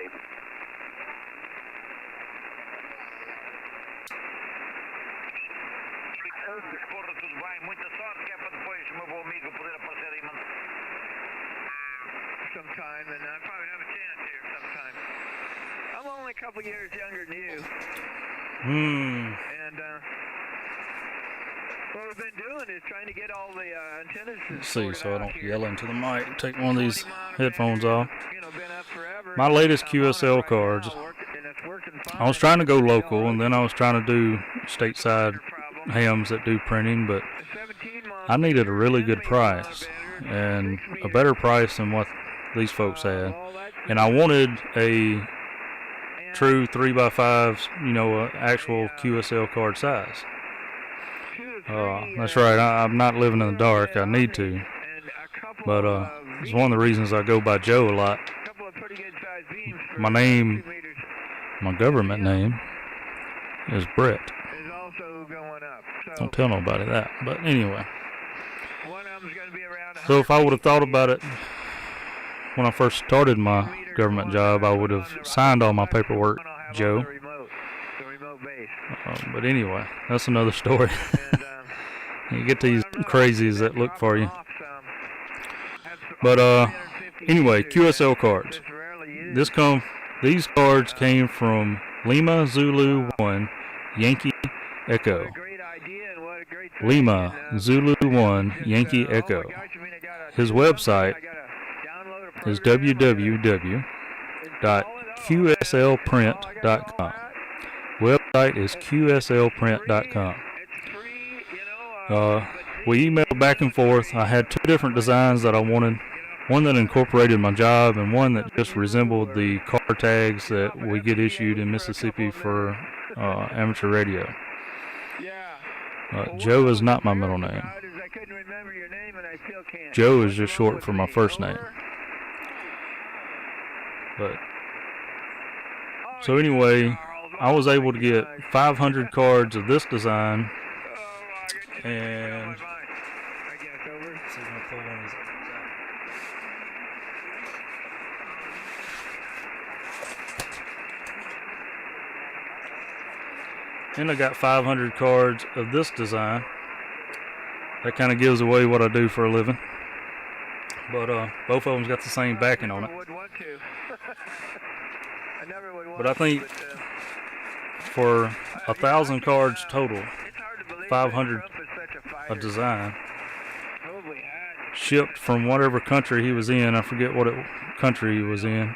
Corre tudo bem, muita sorte que é para depois o meu bom amigo poder aparecer aí sometime, and I probably have a chance here sometime. I'm only a couple years younger than you. And what we've been doing is trying to get all the antennas. Let's see, so I don't yell into the mic. Take one of these headphones off. My latest QSL cards. I was trying to go local, and then I was trying to do stateside hams that do printing, but I needed a really good price and a better price than what these folks had. And I wanted a true 3x5, actual QSL card size. That's right, I'm not living in the dark. I need to. But it's one of the reasons I go by Joe a lot. My name, my government name, is Brett. Don't tell nobody that. But anyway. So if I would have thought about it when I first started my government job, I would have signed all my paperwork, Joe. But anyway, that's another story. You get these crazies that look for you. But anyway, QSL cards. These cards came from Lima Zulu 1 Yankee Echo. Lima Zulu 1 Yankee Echo. His website is www.qslprint.com. Website is qslprint.com. We emailed back and forth. I had 2 different designs that I wanted. One that incorporated my job and one that just resembled the car tags that we get issued in Mississippi for amateur radio. Joe is not my middle name. Joe is just short for my first name. So anyway, I was able to get 500 cards of this design, and I got 500 cards of this design. That kind of gives away what I do for a living. But both of them's got the same backing on it. But I think for 1,000 cards total, 500 a design, shipped from whatever country he was in. I forget what country he was in.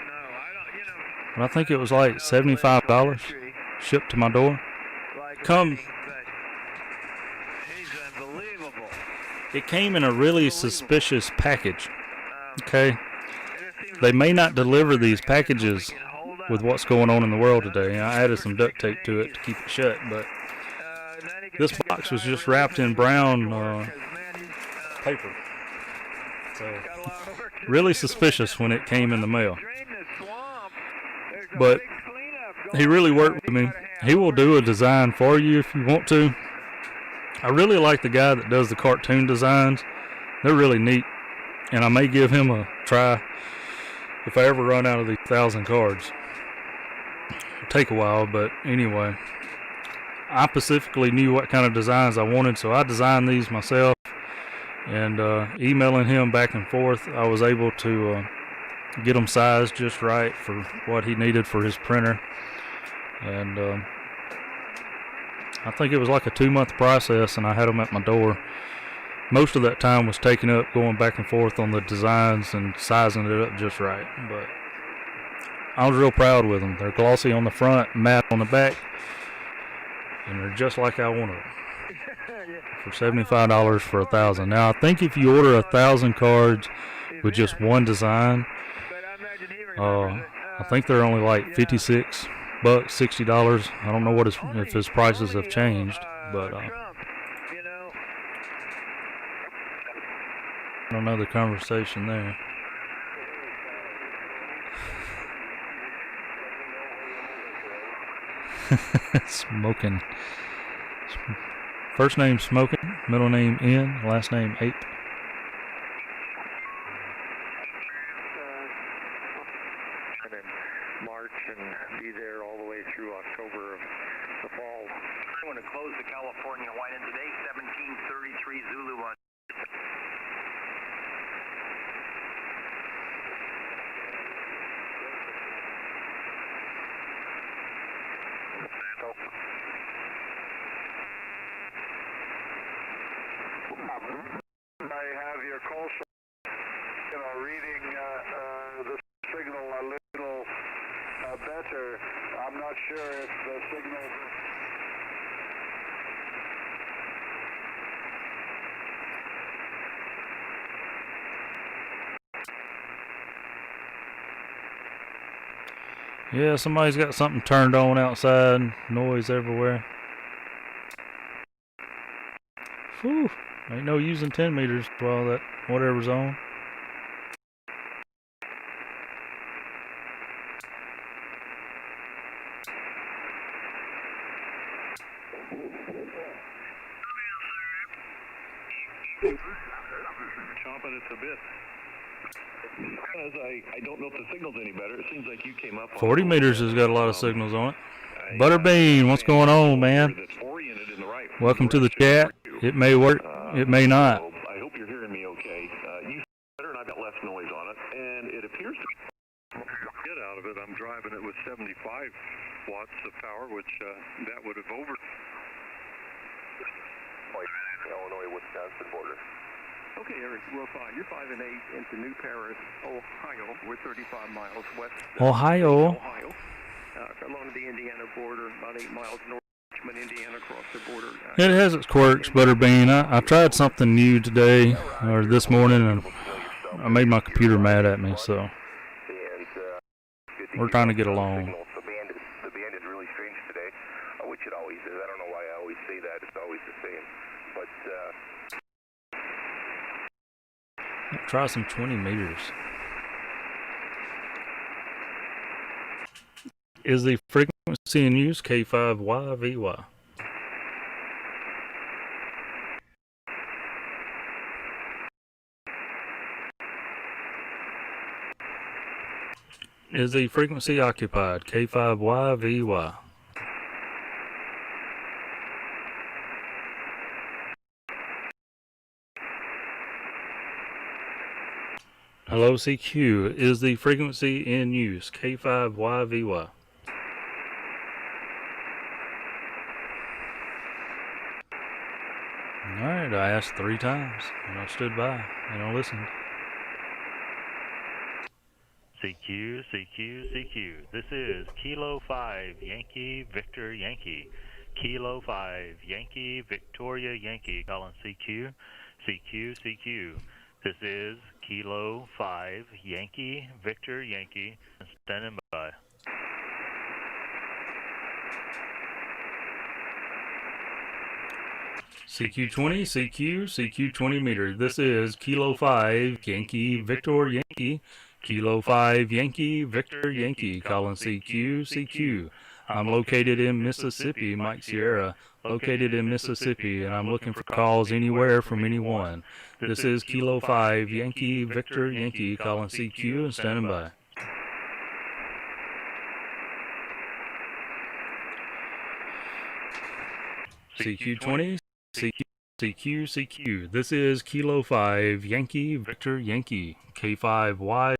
But I think it was like $75 shipped to my door. it came in a really suspicious package. Okay, they may not deliver these packages with what's going on in the world today. I added some duct tape to it to keep it shut, but this box was just wrapped in brown paper. So really suspicious when it came in the mail. But he really worked with me. He will do a design for you if you want to. I really like the guy that does the cartoon designs. They're really neat, and I may give him a try if I ever run out of these 1,000 cards. It'll take a while, but anyway, I specifically knew what kind of designs I wanted, so I designed these myself, and emailing him back and forth, I was able to get them sized just right for what he needed for his printer. And I think it was like a 2-month process, and I had them at my door. Most of that time was taken up going back and forth on the designs and sizing it up just right. But I was real proud with them. They're glossy on the front, matte on the back, and they're just like I wanted them. For $75 for 1,000. Now I think if you order 1,000 cards with just one design, I think they're only like $56, $60. I don't know what if his prices have changed, but another conversation there. Smoking. First name Smoking, middle name N, last name Ape. And then March and be there all the way through October of the fall. I'm going to close the California line-in today, 1733 Zulu on. I have your call sign, reading the signal a little better. I'm not sure if the signal... Yeah, somebody's got something turned on outside. Noise everywhere. Whew. Ain't no using 10 meters while that whatever's on. Chomping at the bit. Because I don't know if the signal's any better. It seems like you came up. 40 meters has got a lot of signals on it. Butterbean, what's going on, man? Welcome to the chat. It may work, it may not. I hope you're hearing me okay. You better, and I've got less noise on it, and it appears to get out of it. I'm driving it with 75 watts of power, which that would have over. Illinois, Wisconsin border. Okay, Eric, we're fine. You're 5 and 8 into New Paris, Ohio. We're 35 miles west. Ohio. Along the Indiana border, about 8 miles north of Richmond, Indiana, across the border. It has its quirks, Butterbean. I tried something new today, or this morning, and I made my computer mad at me, so we're trying to get along. The band is really strange today, which it always is. I don't know why I always say that. It's always the same. But, Try some 20 meters. Is the frequency in use K5YVY? Is the frequency occupied K5YVY? Hello CQ, is the frequency in use K5YVY? Alright, I asked 3 times, and I stood by, and I listened. CQ, CQ, CQ. This is Kilo 5 Yankee Victor Yankee. Kilo 5 Yankee Victoria Yankee. Calling CQ. CQ, CQ. This is Kilo 5 Yankee Victor Yankee. Standing by. CQ20, CQ 20 meters. This is Kilo 5 Yankee Victor Yankee. Kilo 5 Yankee Victor Yankee. Calling CQ, CQ. I'm located in Mississippi, Mike Sierra. Located in Mississippi, and I'm looking for calls anywhere from anyone. This is Kilo 5 Yankee Victor Yankee. Calling CQ and standing by. CQ20, CQ. This is Kilo 5 Yankee Victor Yankee. K5YVY.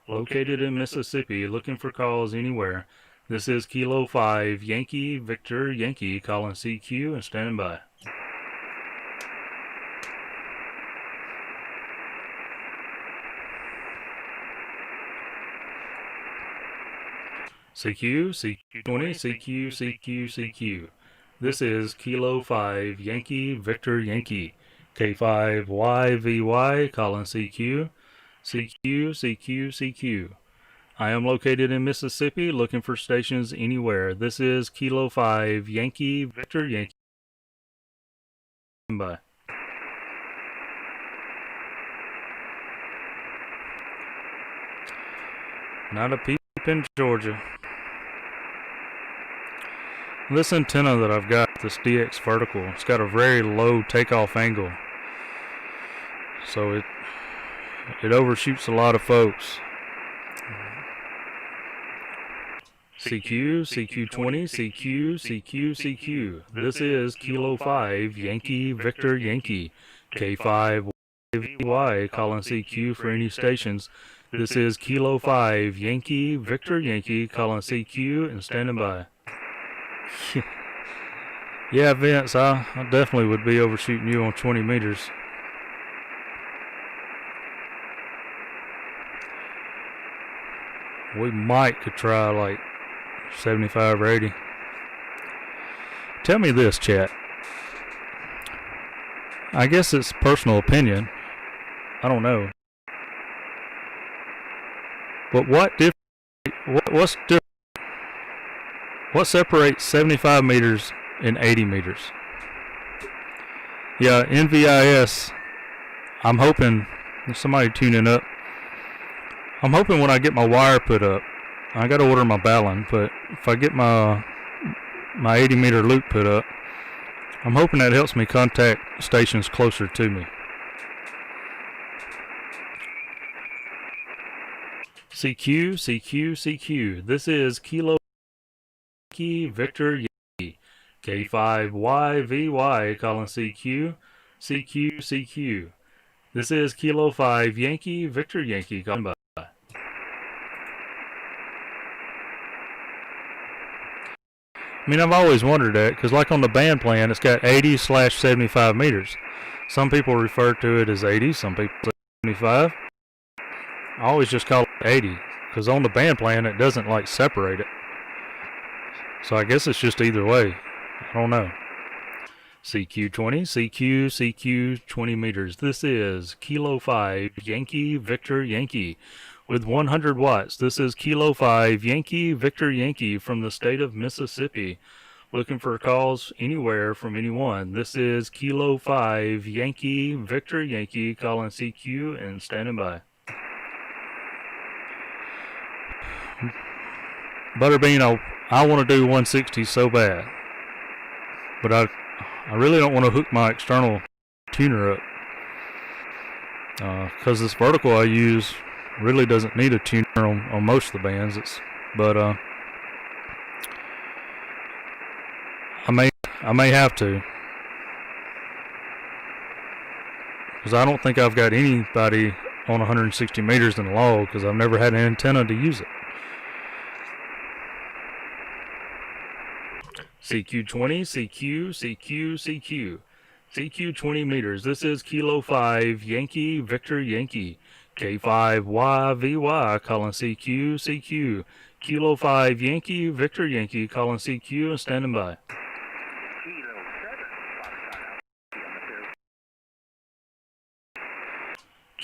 Located in Mississippi, looking for calls anywhere. This is Kilo 5 Yankee Victor Yankee. Calling CQ and standing by. CQ20, CQ. This is Kilo 5 Yankee Victor Yankee. K5YVY. Calling CQ. CQ. I am located in Mississippi, looking for stations anywhere. This is Kilo 5 Yankee Victor Yankee. Bye. Not a peep in Georgia. This antenna that I've got, this DX vertical, it's got a very low takeoff angle, so it overshoots a lot of folks. CQ20, CQ. This is Kilo 5 Yankee Victor Yankee. K5YVY. Calling CQ for any stations. This is Kilo 5 Yankee Victor Yankee. Calling CQ and standing by. Yeah, Vince, I definitely would be overshooting you on 20 meters. We could try like 75 or 80. Tell me this, chat. I guess it's personal opinion. I don't know. But what's different? What separates 75 meters and 80 meters? Yeah, NVIS, I'm hoping, there's somebody tuning up. I'm hoping when I get my wire put up, I got to order my balun, but if I get my 80 meter loop put up, I'm hoping that helps me contact stations closer to me. CQ. This is Kilo Victor Yankee. K5YVY. Calling CQ. This is Kilo 5 Yankee Victor Yankee. Calling by. I mean, I've always wondered that, because like on the band plan, it's got 80/75 meters. Some people refer to it as 80, some people say 75. I always just call it 80, because on the band plan, it doesn't like separate it. So I guess it's just either way. I don't know. CQ 20 meters. This is Kilo 5 Yankee Victor Yankee with 100 watts. This is Kilo 5 Yankee Victor Yankee from the state of Mississippi. Looking for calls anywhere from anyone. This is Kilo 5 Yankee Victor Yankee. Calling CQ and standing by. Butterbean, I want to do 160 so bad, but I really don't want to hook my external tuner up, because this vertical I use really doesn't need a tuner on most of the bands. But I may have to, because I don't think I've got anybody on 160 meters in the log, because I've never had an antenna to use it. CQ20, CQ 20 meters. This is Kilo 5 Yankee Victor Yankee. K5YVY. Calling CQ. Kilo 5 Yankee Victor Yankee. Calling CQ and standing by.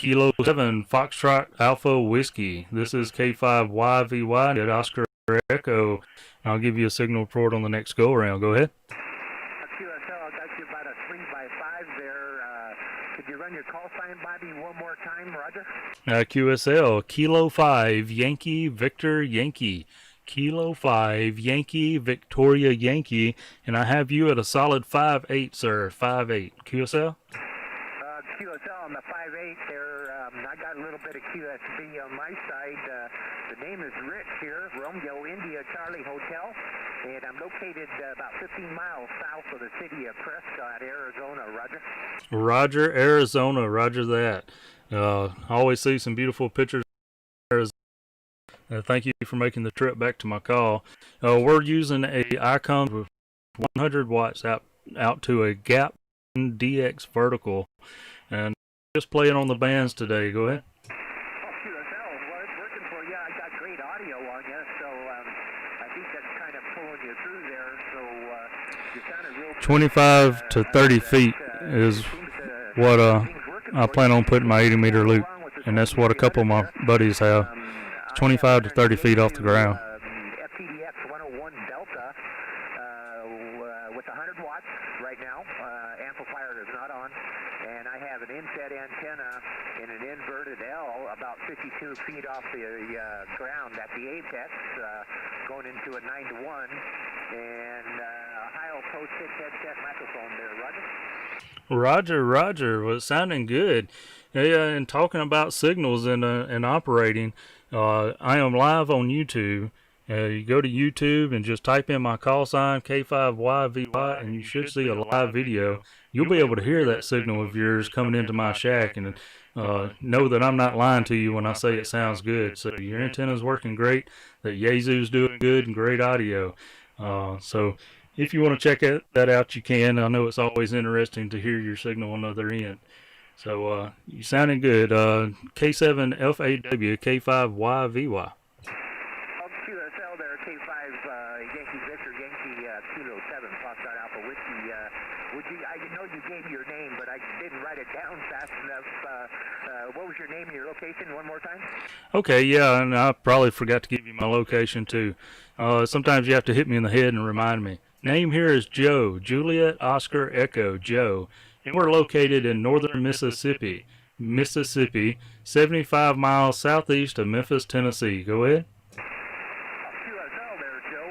Kilo 7 Foxtrot Alpha Whiskey. This is K5YVY at Oscar Echo. I'll give you a signal report on the next go around. Go ahead. QSL, got you about a 3x5 there. Could you run your call sign by me one more time, Roger? QSL, Kilo 5 Yankee Victor Yankee. Kilo 5 Yankee Victoria Yankee. And I have you at a solid 5'8", sir. 5'8". QSL? QSL on the 5'8 there. I got a little bit of QSB on my side. The name is Rich here, Romeo India Charlie Hotel, and I'm located about 15 miles south of the city of Prescott, Arizona. Roger. Roger, Arizona. Roger that. I always see some beautiful pictures of Arizona. Thank you for making the trip back to my call. We're using a Icon with 100 watts out to a Gap DX vertical. And just playing on the bands today. Go ahead. Oh, QSL, well, it's working for you. I got great audio on you, so I think that's kind of pulling you through there. So you sounded real 25 to 30 feet is what I plan on putting my 80-meter loop, and that's what a couple of my buddies have. It's 25 to 30 feet off the ground. FTDX 101 Delta with 100 watts right now. Amplifier is not on. And I have an inset antenna in an inverted L about 52 feet off the ground at the apex, going into a 9-to-1, and a Heil Pro 6 headset microphone there, Roger. Roger. Well, it's sounding good. Yeah, and talking about signals and operating, I am live on YouTube. You go to YouTube and just type in my call sign, K5YVY, and you should see a live video. You'll be able to hear that signal of yours coming into my shack, and know that I'm not lying to you when I say it sounds good. So your antenna's working great, that Yaesu's doing good, and great audio. So if you want to check that out, you can. I know it's always interesting to hear your signal on the other end. So you sounding good. K7FAW, K5YVY. QSL there, K5 Yankee Victor Yankee Kilo 7 Foxtrot Alpha Whiskey. I know you gave me your name, but I didn't write it down fast enough. What was your name and your location one more time? Okay, yeah, and I probably forgot to give you my location too. Sometimes you have to hit me in the head and remind me. Name here is Joe, Juliet Oscar Echo, Joe. And we're located in northern Mississippi, 75 miles southeast of Memphis, Tennessee. Go ahead. QSL there, Joe.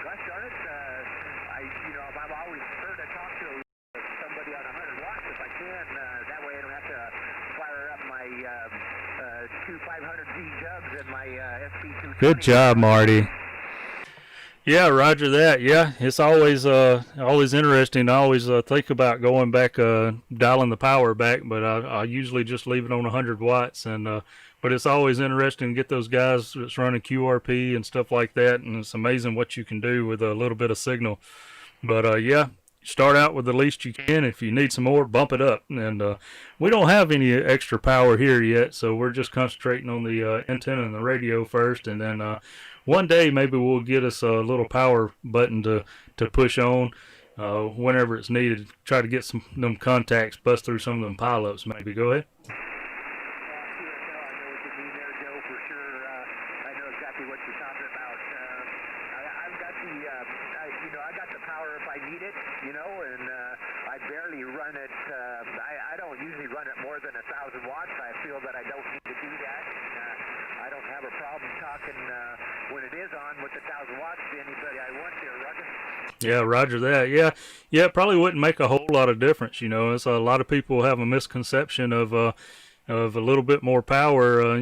Gosh darn it, I've always preferred to talk to somebody on 100 watts if I can. That way I don't have to fire up my two 500Z jugs and my SP220. Good job, Marty. Yeah, roger that. Yeah, it's always interesting. I always think about going back, dialing the power back, but I usually just leave it on 100 watts. And but it's always interesting to get those guys that's running QRP and stuff like that, and it's amazing what you can do with a little bit of signal. But yeah, start out with the least you can. If you need some more, bump it up. And we don't have any extra power here yet, so we're just concentrating on the antenna and the radio first, and then one day maybe we'll get us a little power button to push on whenever it's needed. Try to get some them contacts, bust through some of them pileups maybe. Go ahead. I don't usually run it more than 1,000 watts. I feel that I don't need to do that. I don't have a problem talking when it is on with 1,000 watts to anybody I want there, Roger. Yeah, roger that. Yeah, it probably wouldn't make a whole lot of difference. It's a lot of people have a misconception of a little bit more power.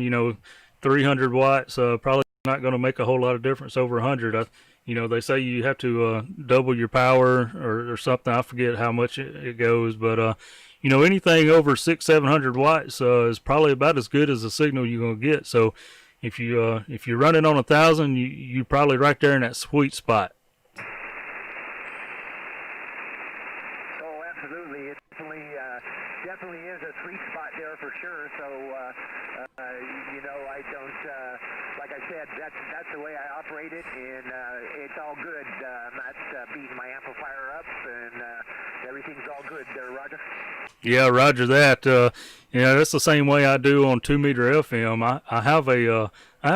300 watts probably not going to make a whole lot of difference over 100. They say you have to double your power or something. I forget how much it goes, but anything over 600-700 watts is probably about as good as the signal you're going to get. So if you're running on 1,000, you're probably right there in that sweet spot. Oh, absolutely. It definitely is a sweet spot there for sure. So I don't, like I said, that's the way I operate it, and it's all good. I'm not beating my amplifier up, and everything's all good there, Roger? Yeah, roger that. Yeah, that's the same way I do on 2-meter FM. I have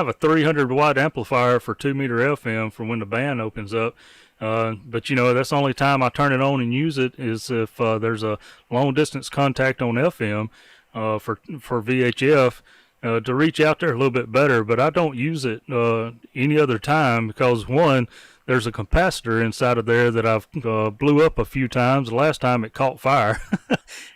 a 300 watt amplifier for 2-meter FM for when the band opens up. But you know, that's the only time I turn it on and use it is if there's a long distance contact on FM for VHF. To reach out there a little bit better, but I don't use it any other time because, one, there's a capacitor inside of there that I've blew up a few times. The last time it caught fire.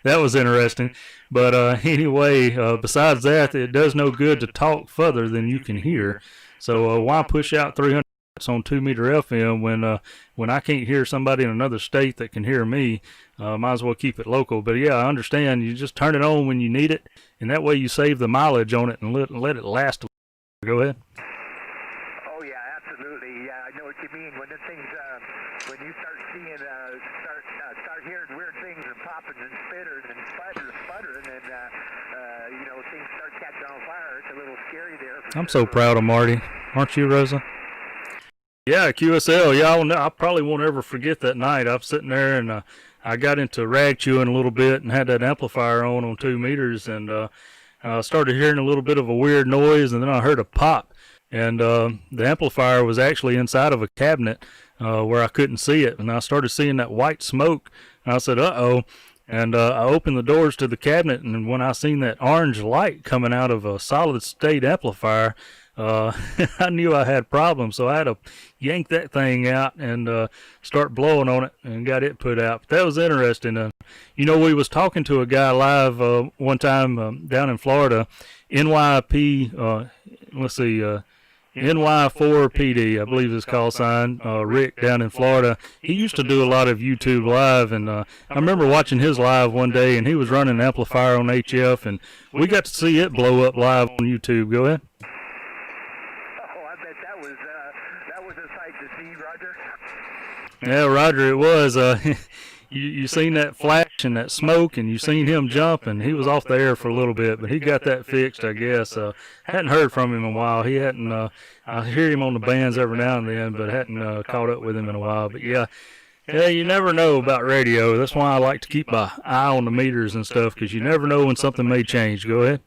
That was interesting. But anyway, besides that, it does no good to talk further than you can hear. So why push out 300 watts on 2-meter FM when I can't hear somebody in another state that can hear me? Might as well keep it local. But yeah, I understand. You just turn it on when you need it, and that way you save the mileage on it and let it last. Go ahead. Oh yeah, absolutely. Yeah, I know what you mean. When the things, when you start seeing, start hearing weird things and popping and spittering and sputtering, and you know, things start catching on fire. It's a little scary there. I'm so proud of Marty, aren't you, Rosa? Yeah, QSL. Yeah, I probably won't ever forget that night. I'm sitting there and I got into rag chewing a little bit and had that amplifier on 2 meters, and I started hearing a little bit of a weird noise, and then I heard a pop, and the amplifier was actually inside of a cabinet where I couldn't see it, and I started seeing that white smoke, and I said, uh-oh, and I opened the doors to the cabinet, and when I seen that orange light coming out of a solid state amplifier, I knew I had problems, so I had to yank that thing out and start blowing on it and got it put out. But that was interesting. You know, we was talking to a guy live one time down in Florida, NYP, let's see, NY4PD, I believe his call sign, Rick down in Florida. He used to do a lot of YouTube live, and I remember watching his live one day, and he was running an amplifier on HF, and we got to see it blow up live on YouTube. Go ahead. Yeah, Roger, it was. You seen that flash and that smoke, and you seen him jump, and he was off the air for a little bit, but he got that fixed, I guess. Hadn't heard from him in a while. He hadn't. I hear him on the bands every now and then, but hadn't caught up with him in a while. But yeah, you never know about radio. That's why I like to keep an eye on the meters and stuff, because you never know when something may change. Go ahead.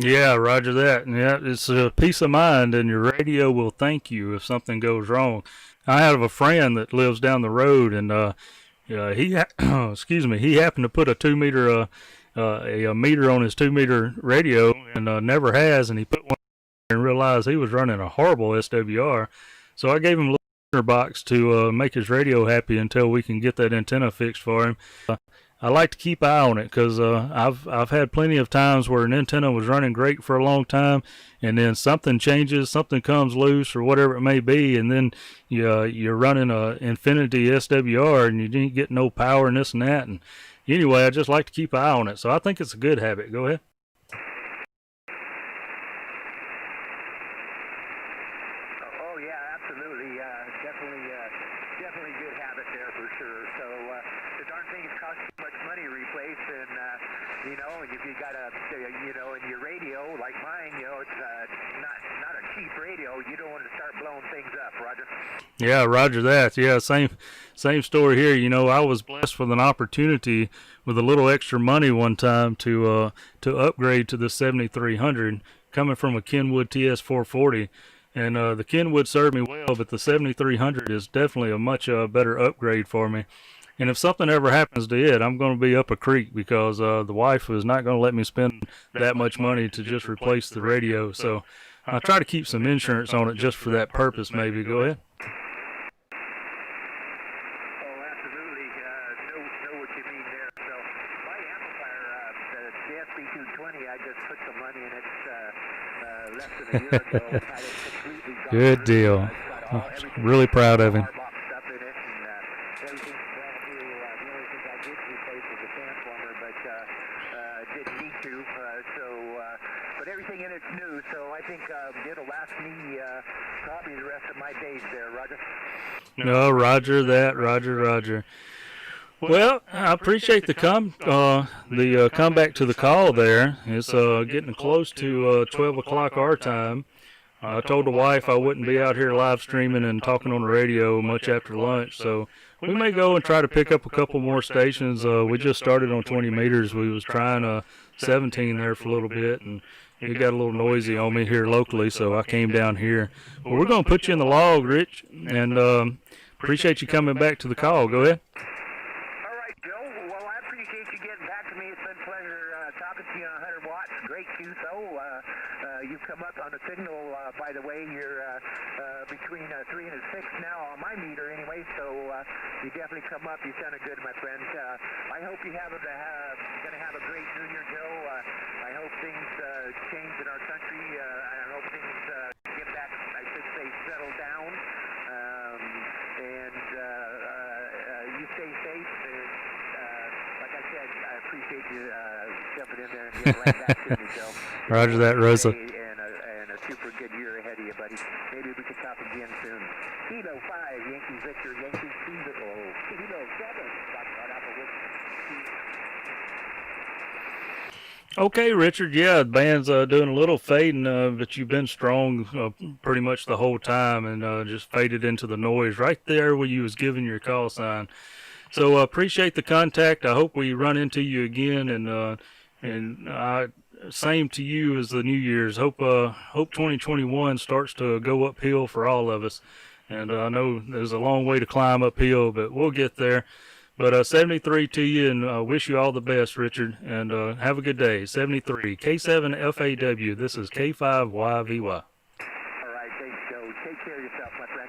Yeah, roger that. Yeah, it's a peace of mind, and your radio will thank you if something goes wrong. I have a friend that lives down the road, and excuse me, he happened to put a 2-meter a meter on his 2-meter radio, and never has, and he put one and realized he was running a horrible SWR. So I gave him a little antenna box to make his radio happy until we can get that antenna fixed for him. I like to keep an eye on it because I've had plenty of times where an antenna was running great for a long time, and then something changes, something comes loose or whatever it may be, and then you're running a Infinity SWR and you didn't get no power and this and that. And anyway, I just like to keep an eye on it, so I think it's a good habit. Go ahead. Oh yeah, absolutely, definitely good habit there for sure. So the darn things cost too much money to replace, and you know, and if you got in your radio like mine, it's not a cheap radio. You don't want to start blowing things up, Roger. Yeah, roger that. Yeah, same story here. You know, I was blessed with an opportunity with a little extra money one time to upgrade to the 7300, coming from a Kenwood TS440. And the Kenwood served me well, but the 7300 is definitely a much better upgrade for me. And if something ever happens to it, I'm going to be up a creek because the wife is not going to let me spend that much money to just replace the radio. So I try to keep some insurance on it just for that purpose, maybe. Go ahead. Oh, absolutely. Know what you mean there. So my amplifier, the SB220, I just put some money in it less than a year ago. Had it completely gone. Good deal. I'm really proud of him. but everything in it's new, so I think it'll last me probably the rest of my days there, Roger. No, Roger that, Roger. Well, I appreciate the comeback to the call there. It's getting close to 12 o'clock our time. I told the wife I wouldn't be out here live streaming and talking on the radio much after lunch, so we may go and try to pick up a couple more stations. We just started on 20 meters. We was trying 17 there for a little bit, and it got a little noisy on me here locally, so I came down here. But we're going to put you in the log, Rich, and appreciate you coming back to the call. Go ahead. All right, Joe. Well, I appreciate you getting back to me. It's been a pleasure talking to you on 100 watts. Great QSO. You've come up on the signal, by the way. You're between 3 and 6 now on my meter anyway, so you definitely come up. You sounded good, my friend. I hope you going to have a great New Year, Joe. I hope things change in our country. I hope things get back, I should say, settle down. And you stay safe. Like I said, I appreciate you jumping in there and getting right back to me, Joe. Roger that, Rosa. And a super good year ahead of you, buddy. Maybe we could talk again soon. Kilo 5, Yankee Victor, Yankee Kilo 7. Okay, Richard. Yeah, the band's doing a little fading, but you've been strong pretty much the whole time, and just faded into the noise right there where you was giving your call sign. So appreciate the contact. I hope we run into you again, and same to you as the New Year's. Hope 2021 starts to go uphill for all of us. And I know there's a long way to climb uphill, but we'll get there. But 73 to you, and wish you all the best, Richard. And have a good day. 73 K7FAW. This is K5YVY. All right, thanks, Joe. Take care of yourself, my friend.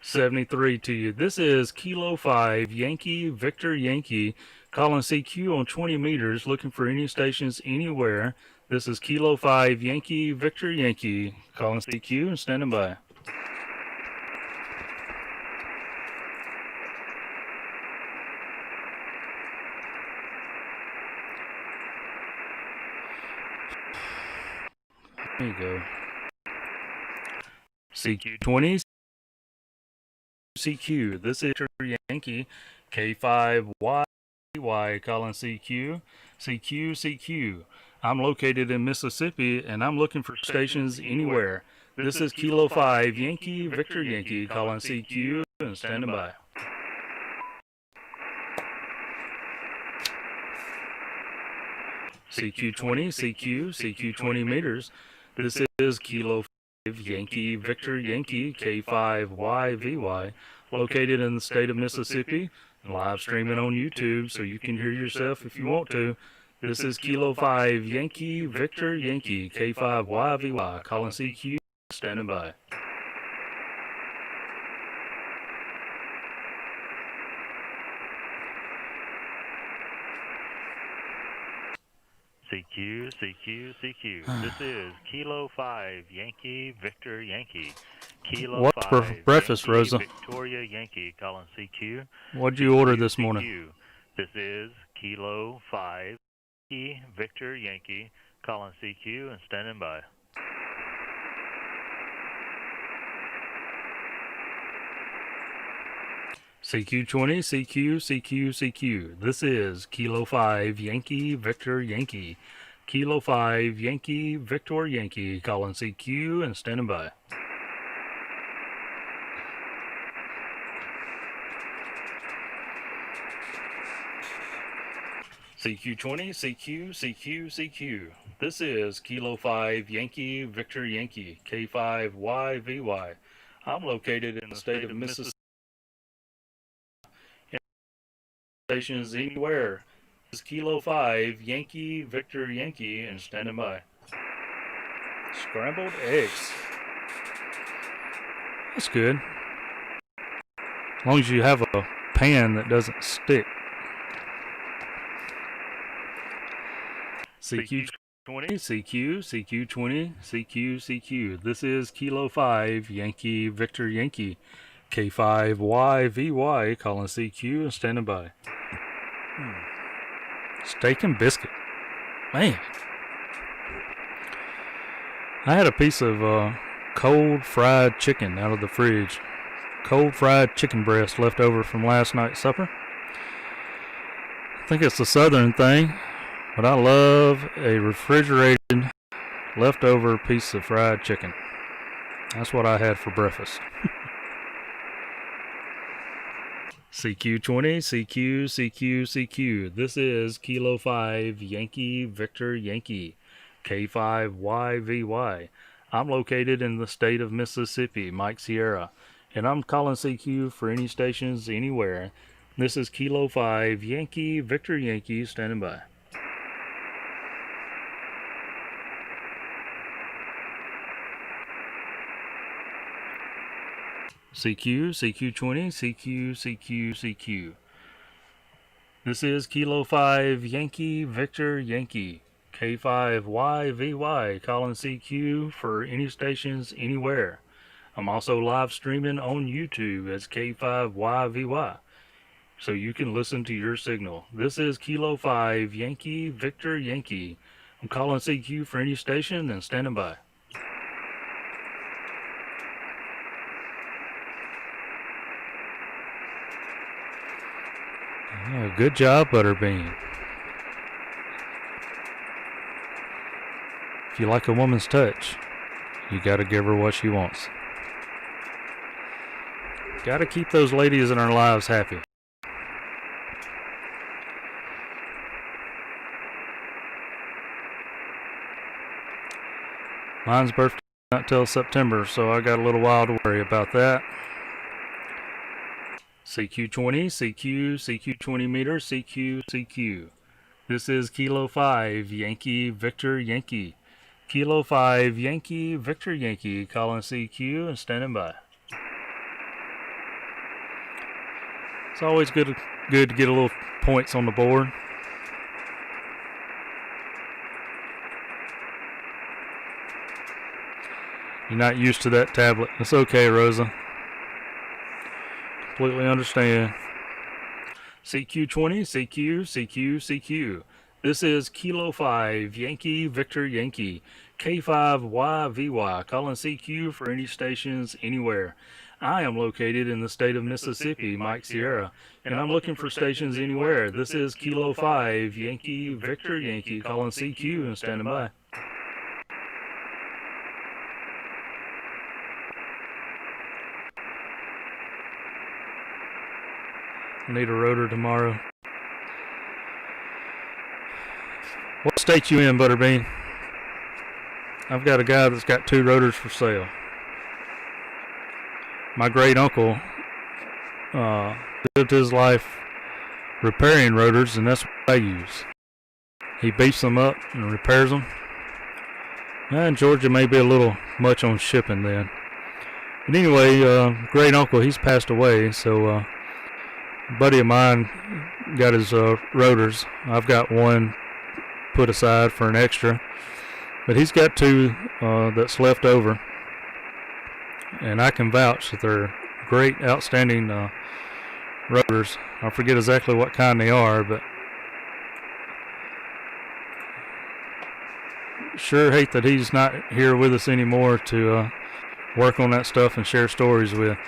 73 to you. This is Kilo 5 Yankee Victor Yankee calling CQ on 20 meters, looking for any stations anywhere. This is Kilo 5 Yankee Victor Yankee calling CQ and standing by. There you go. CQ20. CQ. This is Yankee K5YVY calling CQ. CQ. I'm located in Mississippi, and I'm looking for stations anywhere. This is Kilo 5 Yankee Victor Yankee calling CQ and standing by. CQ20, CQ 20 meters. This is Kilo 5 Yankee Victor Yankee K5YVY, located in the state of Mississippi, and live streaming on YouTube so you can hear yourself if you want to. This is Kilo 5 Yankee Victor Yankee K5YVY calling CQ, standing by. CQ. This is Kilo 5 Yankee Victor Yankee. Kilo What's 5 for breakfast, Yankee Rosa? Victoria Yankee calling CQ. What'd you order this morning? CQ. This is Kilo 5 Yankee Victor Yankee calling CQ and standing by. CQ20, CQ. This is Kilo 5 Yankee Victor Yankee. Kilo 5 Yankee Victor Yankee calling CQ and standing by. CQ20, CQ. This is Kilo 5 Yankee Victor Yankee K5YVY. I'm located in the state of Mississippi. Stations anywhere. This is Kilo 5 Yankee Victor Yankee and standing by. Scrambled eggs. That's good. As long as you have a pan that doesn't stick. CQ20, CQ20. This is Kilo 5 Yankee Victor Yankee K5YVY calling CQ and standing by. Steak and biscuit. Man. I had a piece of cold fried chicken out of the fridge. Cold fried chicken breast left over from last night's supper. I think it's a southern thing, but I love a refrigerated leftover piece of fried chicken. That's what I had for breakfast. CQ20, CQ, CQ, CQ. This is Kilo 5 Yankee Victor Yankee, K5YVY. I'm located in the state of Mississippi, Mike Sierra, and I'm calling CQ for any stations anywhere. This is Kilo 5 Yankee Victor Yankee standing by. CQ, CQ20, CQ, CQ, CQ. This is Kilo 5 Yankee Victor Yankee, K5YVY, calling CQ for any stations anywhere. I'm also live streaming on YouTube as K5YVY, so you can listen to your signal. This is Kilo 5 Yankee Victor Yankee. I'm calling CQ for any station and standing by. Oh, good job, Butterbean. If you like a woman's touch, you gotta give her what she wants. Gotta keep those ladies in our lives happy. Mine's birthday not till September, so I got a little while to worry about that. CQ20, CQ, CQ20 meters, CQ, CQ. This is Kilo 5 Yankee Victor Yankee. Kilo 5 Yankee Victor Yankee, calling CQ and standing by. It's always good to get a little points on the board. You're not used to that tablet. It's okay, Rosa. Completely understand. CQ20, CQ, CQ, CQ. This is Kilo 5 Yankee Victor Yankee, K5YVY, calling CQ for any stations anywhere. I am located in the state of Mississippi, Mike Sierra, and I'm looking for stations anywhere. This is Kilo 5 Yankee Victor Yankee, calling CQ and standing by. I need a rotor tomorrow. What state you in, Butterbean? I've got a guy that's got 2 rotors for sale. My great uncle lived his life repairing rotors, and that's what I use. He beefs them up and repairs them. And Georgia may be a little much on shipping then. But anyway, great uncle, he's passed away, so a buddy of mine got his rotors. I've got one put aside for an extra, but he's got 2 that's left over, and I can vouch that they're great, outstanding rotors. I forget exactly what kind they are, but sure hate that he's not here with us anymore to work on that stuff and share stories with.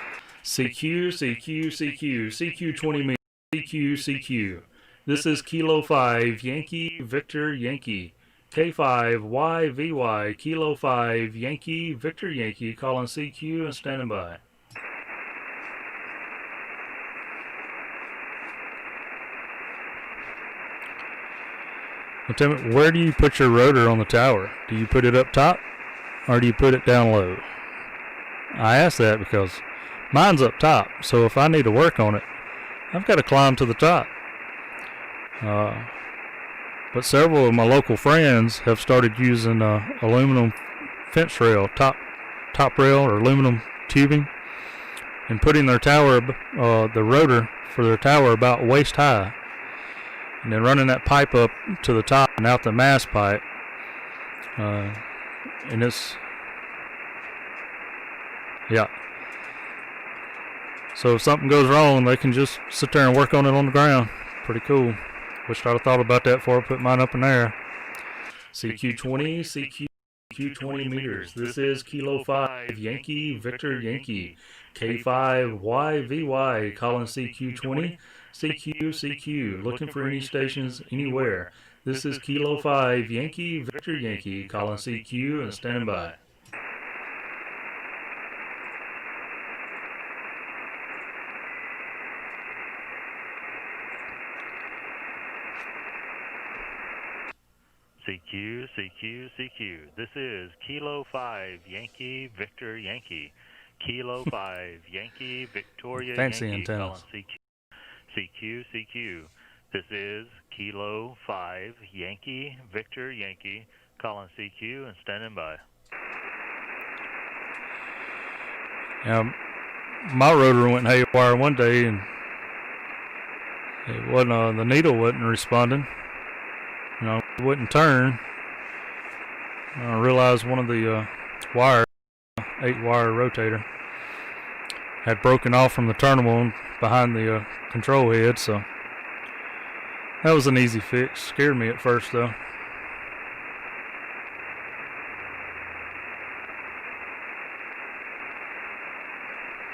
CQ, CQ, CQ, CQ20 meters, CQ, CQ. This is Kilo 5 Yankee Victor Yankee, K5YVY, Kilo 5 Yankee Victor Yankee, calling CQ and standing by. Well, tell me, where do you put your rotor on the tower? Do you put it up top, or do you put it down low? I ask that because mine's up top, so if I need to work on it, I've got to climb to the top. But several of my local friends have started using aluminum fence rail, top rail or aluminum tubing, and putting their tower, the rotor for their tower about waist high, and then running that pipe up to the top and out the mast pipe. And it's, yeah. So if something goes wrong, they can just sit there and work on it on the ground. Pretty cool. Wish I'd have thought about that before I put mine up in there. CQ20, CQ20 meters. This is Kilo 5 Yankee Victor Yankee. K5YVY calling CQ20. CQ, looking for any stations anywhere. This is Kilo 5 Yankee Victor Yankee calling CQ and standing by. CQ. This is Kilo 5 Yankee Victor Yankee. Kilo 5 Yankee Victoria Fancy Yankee antennas. calling CQ. This is Kilo 5 Yankee Victor Yankee calling CQ and standing by. Now, my rotor went haywire one day and it wasn't, the needle wasn't responding. You know, it wouldn't turn. I realized one of the wires, 8-wire rotator, had broken off from the terminal behind the control head, so that was an easy fix. Scared me at first, though.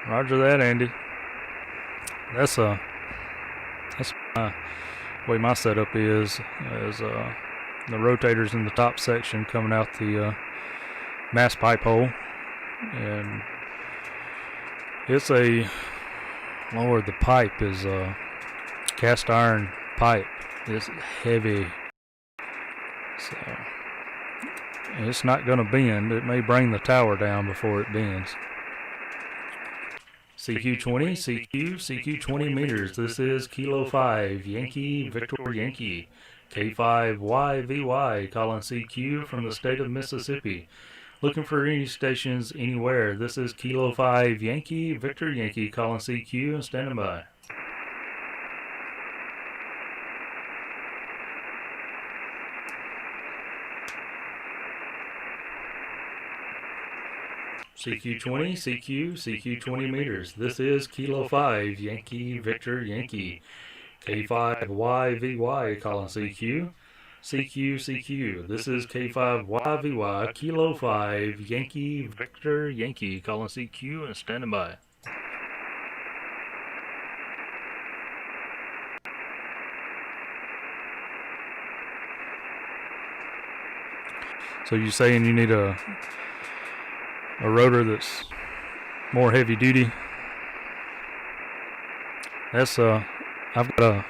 Roger that, Andy. That's the way my setup is the rotators in the top section coming out the mass pipe hole, and it's the pipe is cast iron pipe. It's heavy, so it's not going to bend. It may bring the tower down before it bends. CQ20, CQ20 meters. This is Kilo 5 Yankee Victor Yankee. K5YVY calling CQ from the state of Mississippi. Looking for any stations anywhere. This is Kilo 5 Yankee Victor Yankee calling CQ and standing by. CQ20, CQ20 meters. This is Kilo 5 Yankee Victor Yankee. K5YVY calling CQ. This is K5YVY Kilo 5 Yankee Victor Yankee calling CQ and standing by. So you saying you need a rotor that's more heavy duty? That's I've got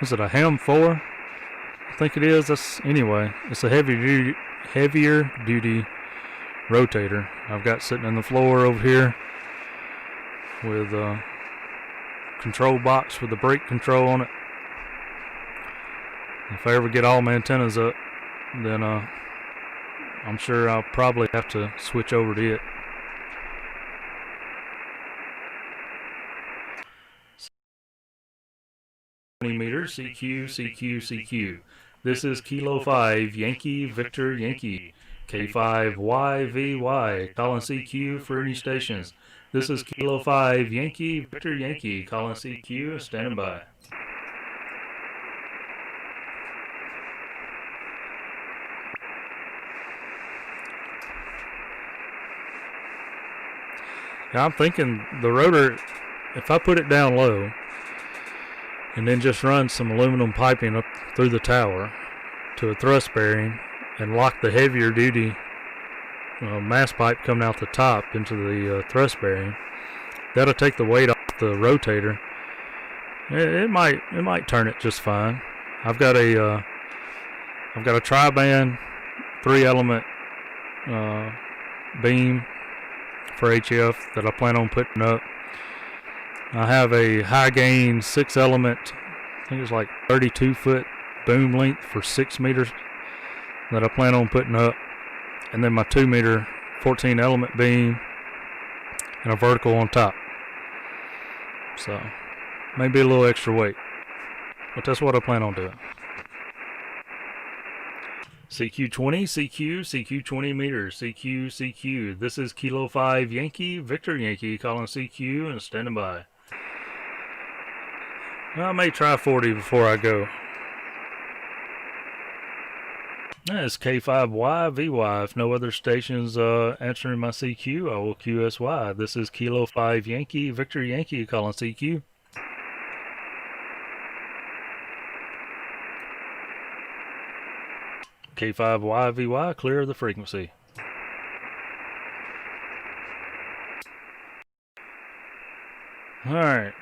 is it a Ham 4? I think it is. Anyway, it's a heavier duty rotator I've got sitting in the floor over here with a control box with the brake control on it. If I ever get all my antennas up, then I'm sure I'll probably have to switch over to it. Meters, CQ. This is Kilo 5 Yankee Victor Yankee. K5YVY calling CQ for any stations. This is Kilo 5 Yankee Victor Yankee calling CQ, standing by. Now I'm thinking the rotor, if I put it down low and then just run some aluminum piping up through the tower to a thrust bearing and lock the heavier duty mass pipe coming out the top into the thrust bearing, that'll take the weight off the rotator. It might turn it just fine. I've got a tri-band 3-element beam for HF that I plan on putting up. I have a high gain 6-element, I think it's like 32-foot boom length for 6 meters that I plan on putting up, and then my 2-meter 14-element beam and a vertical on top. So maybe a little extra weight, but that's what I plan on doing. CQ20 meters. CQ. This is Kilo 5 Yankee Victor Yankee calling CQ and standing by. I may try 40 before I go. It's K5YVY. If no other stations answering my CQ, I will QSY. This is Kilo 5 Yankee, Victor Yankee calling CQ. K5YVY, clear the frequency. Alright.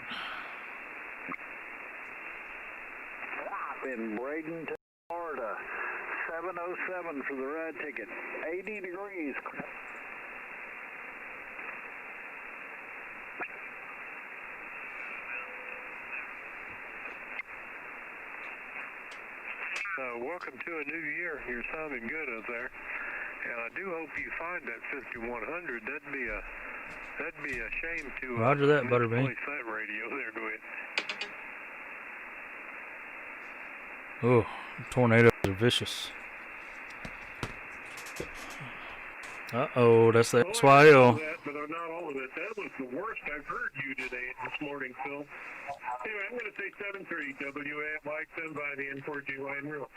In Bradenton, Florida. 707 for the red ticket. 80 degrees. Welcome to a new year. You're sounding good up there. And I do hope you find that 5100. That'd be a shame to Roger that, Butterbean. misplace that radio there. Go ahead. Oh, tornadoes are vicious. Uh-oh, that's the XYL. But not all of it. That was the worst I've heard you today this morning, Phil. Anyway, I'm going to say 7-3 WA Mike 7 by the N4GY and real.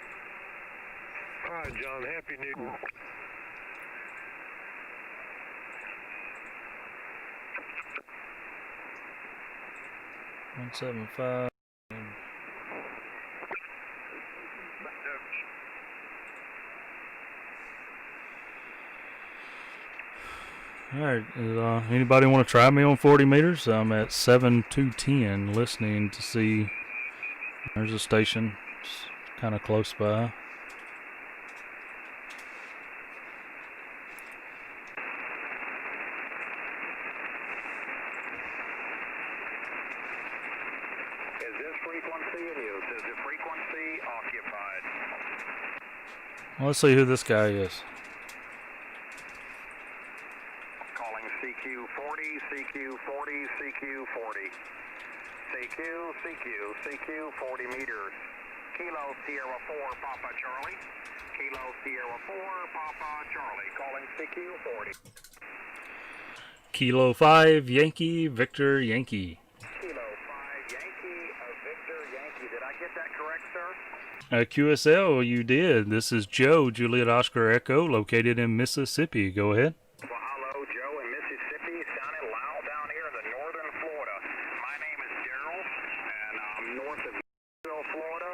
All right, John. Happy New Year. One 175. Alright, anybody want to try me on 40 meters? I'm at 7210 listening to see. There's a station. It's kind of close by. Is this frequency in use? Is the frequency occupied? Well, let's see who this guy is. Calling CQ40, CQ40, CQ40. CQ, 40 meters. Kilo Sierra 4, Papa Charlie. Kilo Sierra 4, Papa Charlie. Calling CQ40. Kilo 5 Yankee, Victor Yankee. Kilo 5 Yankee, Victor Yankee. Did I get that correct, sir? QSL, you did. This is Joe, Juliet Oscar Echo, located in Mississippi. Go ahead. Well, hello, Joe in Mississippi. Sounding loud down here in the northern Florida. My name is Daryl, and I'm north of Florida,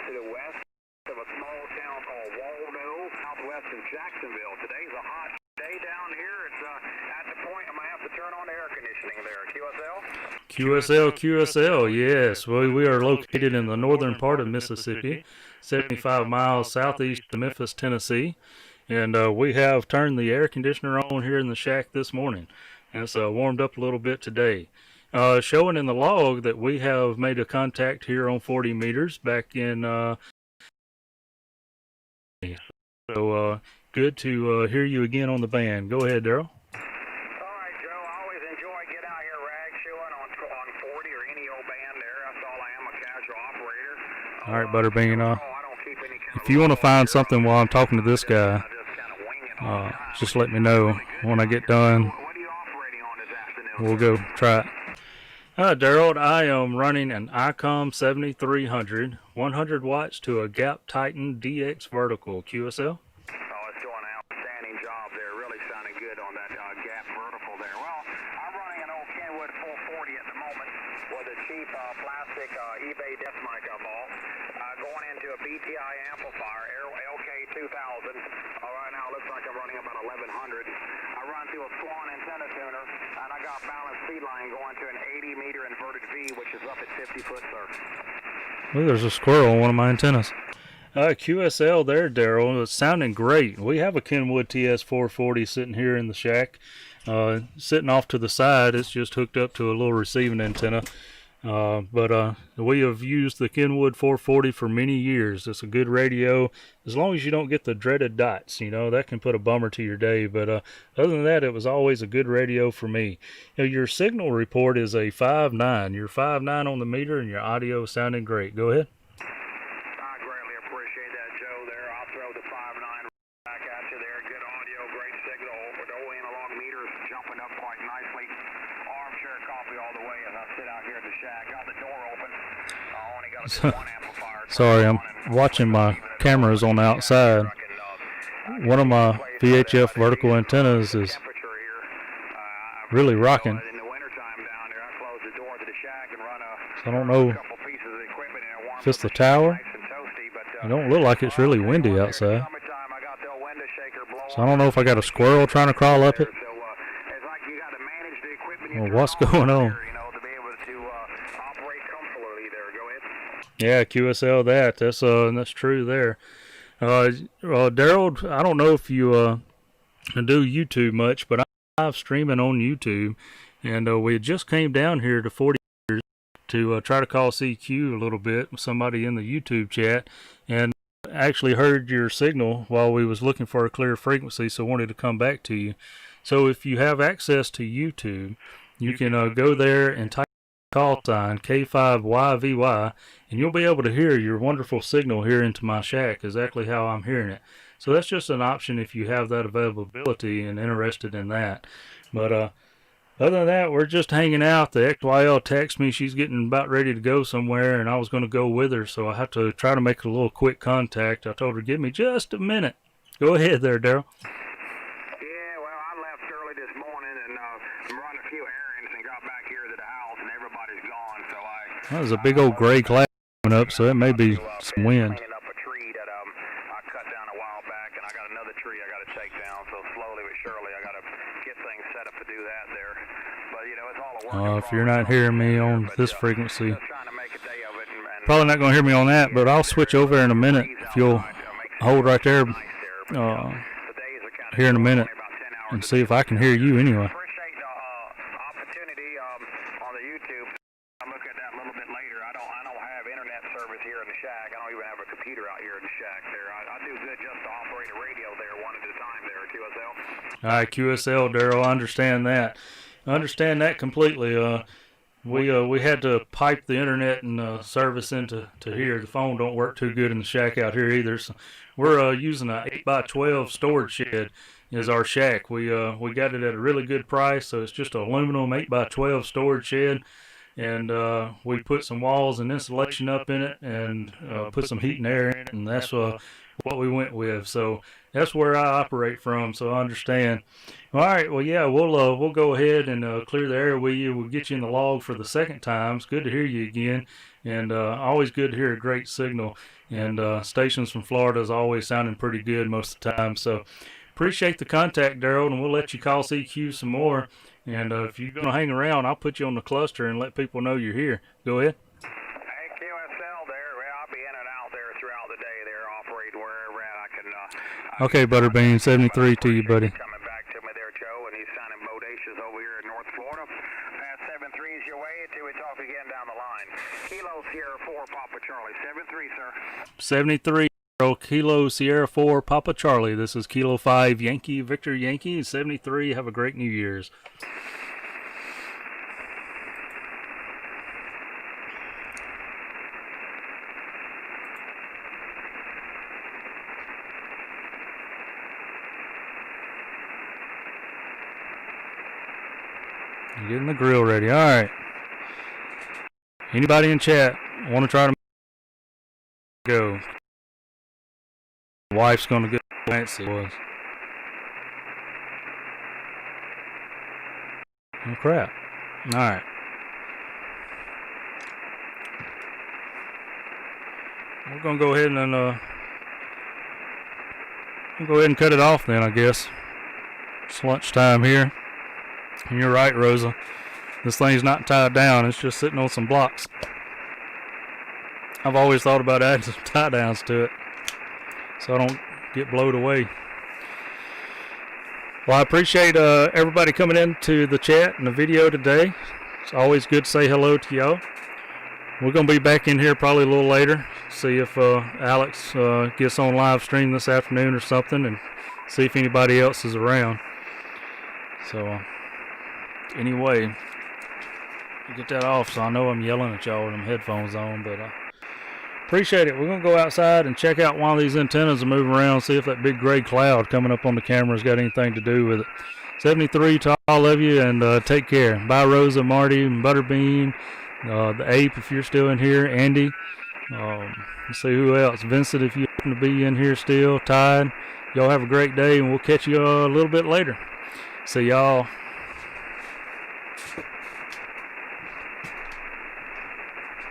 to the west of a small town called Waldo, southwest of Jacksonville. Today's a hot day down here. It's at the point I'm going to have to turn on the air conditioning there. QSL, yes. We are located in the northern part of Mississippi, 75 miles southeast of Memphis, Tennessee. And we have turned the air conditioner on here in the shack this morning. And it's warmed up a little bit today. Showing in the log that we have made a contact here on 40 meters back in... So good to hear you again on the band. Go ahead, Daryl. All right, Joe. I always enjoy getting out here rag showing on 40 or any old band there. That's all I am, a casual operator. All right, Butterbean. I don't keep any kind If you want to find something while I'm talking to this guy, just let me know. When I get done, What are you operating on this afternoon? we'll go try it. Daryl, I am running an ICOM 7300, 100 watts to a Gap Titan DX vertical. QSL? Oh, it's doing an outstanding job there. Really sounding good on that gap vertical there. Well, I'm running an old Kenwood 440 at the moment with a cheap plastic eBay desk mic ball going into a BTI amplifier, LK2000. Right now, it looks like I'm running about 1100. I run through a Swan antenna tuner, and I got balanced feed line going to an 80-meter inverted V, which is up at 50 foot, sir. Well, there's a squirrel on one of my antennas. QSL there, Daryl. It's sounding great. We have a Kenwood TS440 sitting here in the shack. Sitting off to the side. It's just hooked up to a little receiving antenna. But we have used the Kenwood 440 for many years. It's a good radio. As long as you don't get the dreaded dots, that can put a bummer to your day. But other than that, it was always a good radio for me. Your signal report is a 5.9. You're 5.9 on the meter, and your audio is sounding great. Go ahead. I greatly appreciate that, Joe, there. I'll throw the 5.9 back at you there. Good audio, great signal. With the analog meters jumping up quite nicely. Armchair coffee all the way as I sit out here at the shack. Got the door open. I only got one amplifier. Sorry, I'm watching my cameras on the outside. One of my VHF vertical antennas is really rocking. So I don't know if it's the tower. It don't look like it's really windy outside. So I don't know if I got a squirrel trying to crawl up it or what's going on. Yeah, QSL that's true there. Daryl, I don't know if you do YouTube much, but I'm live streaming on YouTube, and we just came down here to 40 years to try to call CQ a little bit with somebody in the YouTube chat, and actually heard your signal while we was looking for a clear frequency, so wanted to come back to you. So if you have access to YouTube, you can go there and type call sign K5YVY, and you'll be able to hear your wonderful signal here into my shack, exactly how I'm hearing it. So that's just an option if you have that availability and interested in that. But other than that, we're just hanging out. The XYL texted me she's getting about ready to go somewhere, and I was going to go with her, so I have to try to make a little quick contact. I told her, give me just a minute. Go ahead there, Daryl. Yeah, well, I left early this morning and run a few errands and got back here to the house, and everybody's gone, so That was a big old gray cloud coming up, so it may be some wind. cleaning up a tree that I cut down a while back, and I got another tree I got to take down, so slowly but surely I got to get things set up to do that there. But, you know, it's all a work in If you're not hearing me on this frequency, just trying to make a day of it. And probably not going to hear me on that, but I'll switch over in a minute if you'll hold right there here in a minute and see if I can hear you anyway. appreciate the opportunity on the YouTube. I'll look at that a little bit later. I don't have internet service here in the shack. I don't even have a computer out here in the shack there. I do good just to operate a radio there one at a time there, QSL. All right, QSL, Daryl, I understand that. I understand that completely. We had to pipe the internet and service into here. The phone don't work too good in the shack out here either. So we're using a 8x12 storage shed as our shack. We got it at a really good price, so it's just an aluminum 8x12 storage shed, and we put some walls and insulation up in it, and put some heat and air in it, and that's what we went with. So that's where I operate from, so I understand. All right, well, yeah, we'll go ahead and clear the air with you. We'll get you in the log for the second time. It's good to hear you again, and always good to hear a great signal. And stations from Florida is always sounding pretty good most of the time. So appreciate the contact, Daryl, and we'll let you call CQ some more. And if you're going to hang around, I'll put you on the cluster and let people know you're here. Go ahead. Hey, QSL there. Well, I'll be in and out there throughout the day there, operating wherever I can. Okay, Butterbean, 73 to you, buddy. Coming back to me there, Joe, and he's sounding bodacious over here in North Florida. Pass 73's your way until we talk again down the line. Kilo Sierra 4, Papa Charlie. 73, sir. 73, Kilo Sierra 4, Papa Charlie. This is Kilo 5, Yankee, Victor Yankee, 73. Have a great New Year's. Getting the grill ready. All right. Anybody in chat want to try to go? Wife's going to go. Fancy was. Oh crap! All right. We're going to go ahead and we'll go ahead and cut it off then, I guess. It's lunchtime here. And you're right, Rosa. This thing's not tied down. It's just sitting on some blocks. I've always thought about adding some tie downs to it so I don't get blowed away. Well, I appreciate everybody coming into the chat and the video today. It's always good to say hello to y'all. We're going to be back in here probably a little later. See if Alex gets on live stream this afternoon or something, and see if anybody else is around. So anyway, get that off so I know I'm yelling at y'all with them headphones on, but appreciate it. We're going to go outside and check out one of these antennas and move around, see if that big gray cloud coming up on the camera's got anything to do with it. 73 to all of you, and take care. Bye, Rosa, Marty, and Butterbean, the Ape if you're still in here, Andy. Let's see who else. Vincent, if you happen to be in here still. Tide. Y'all have a great day, and we'll catch you a little bit later. See y'all.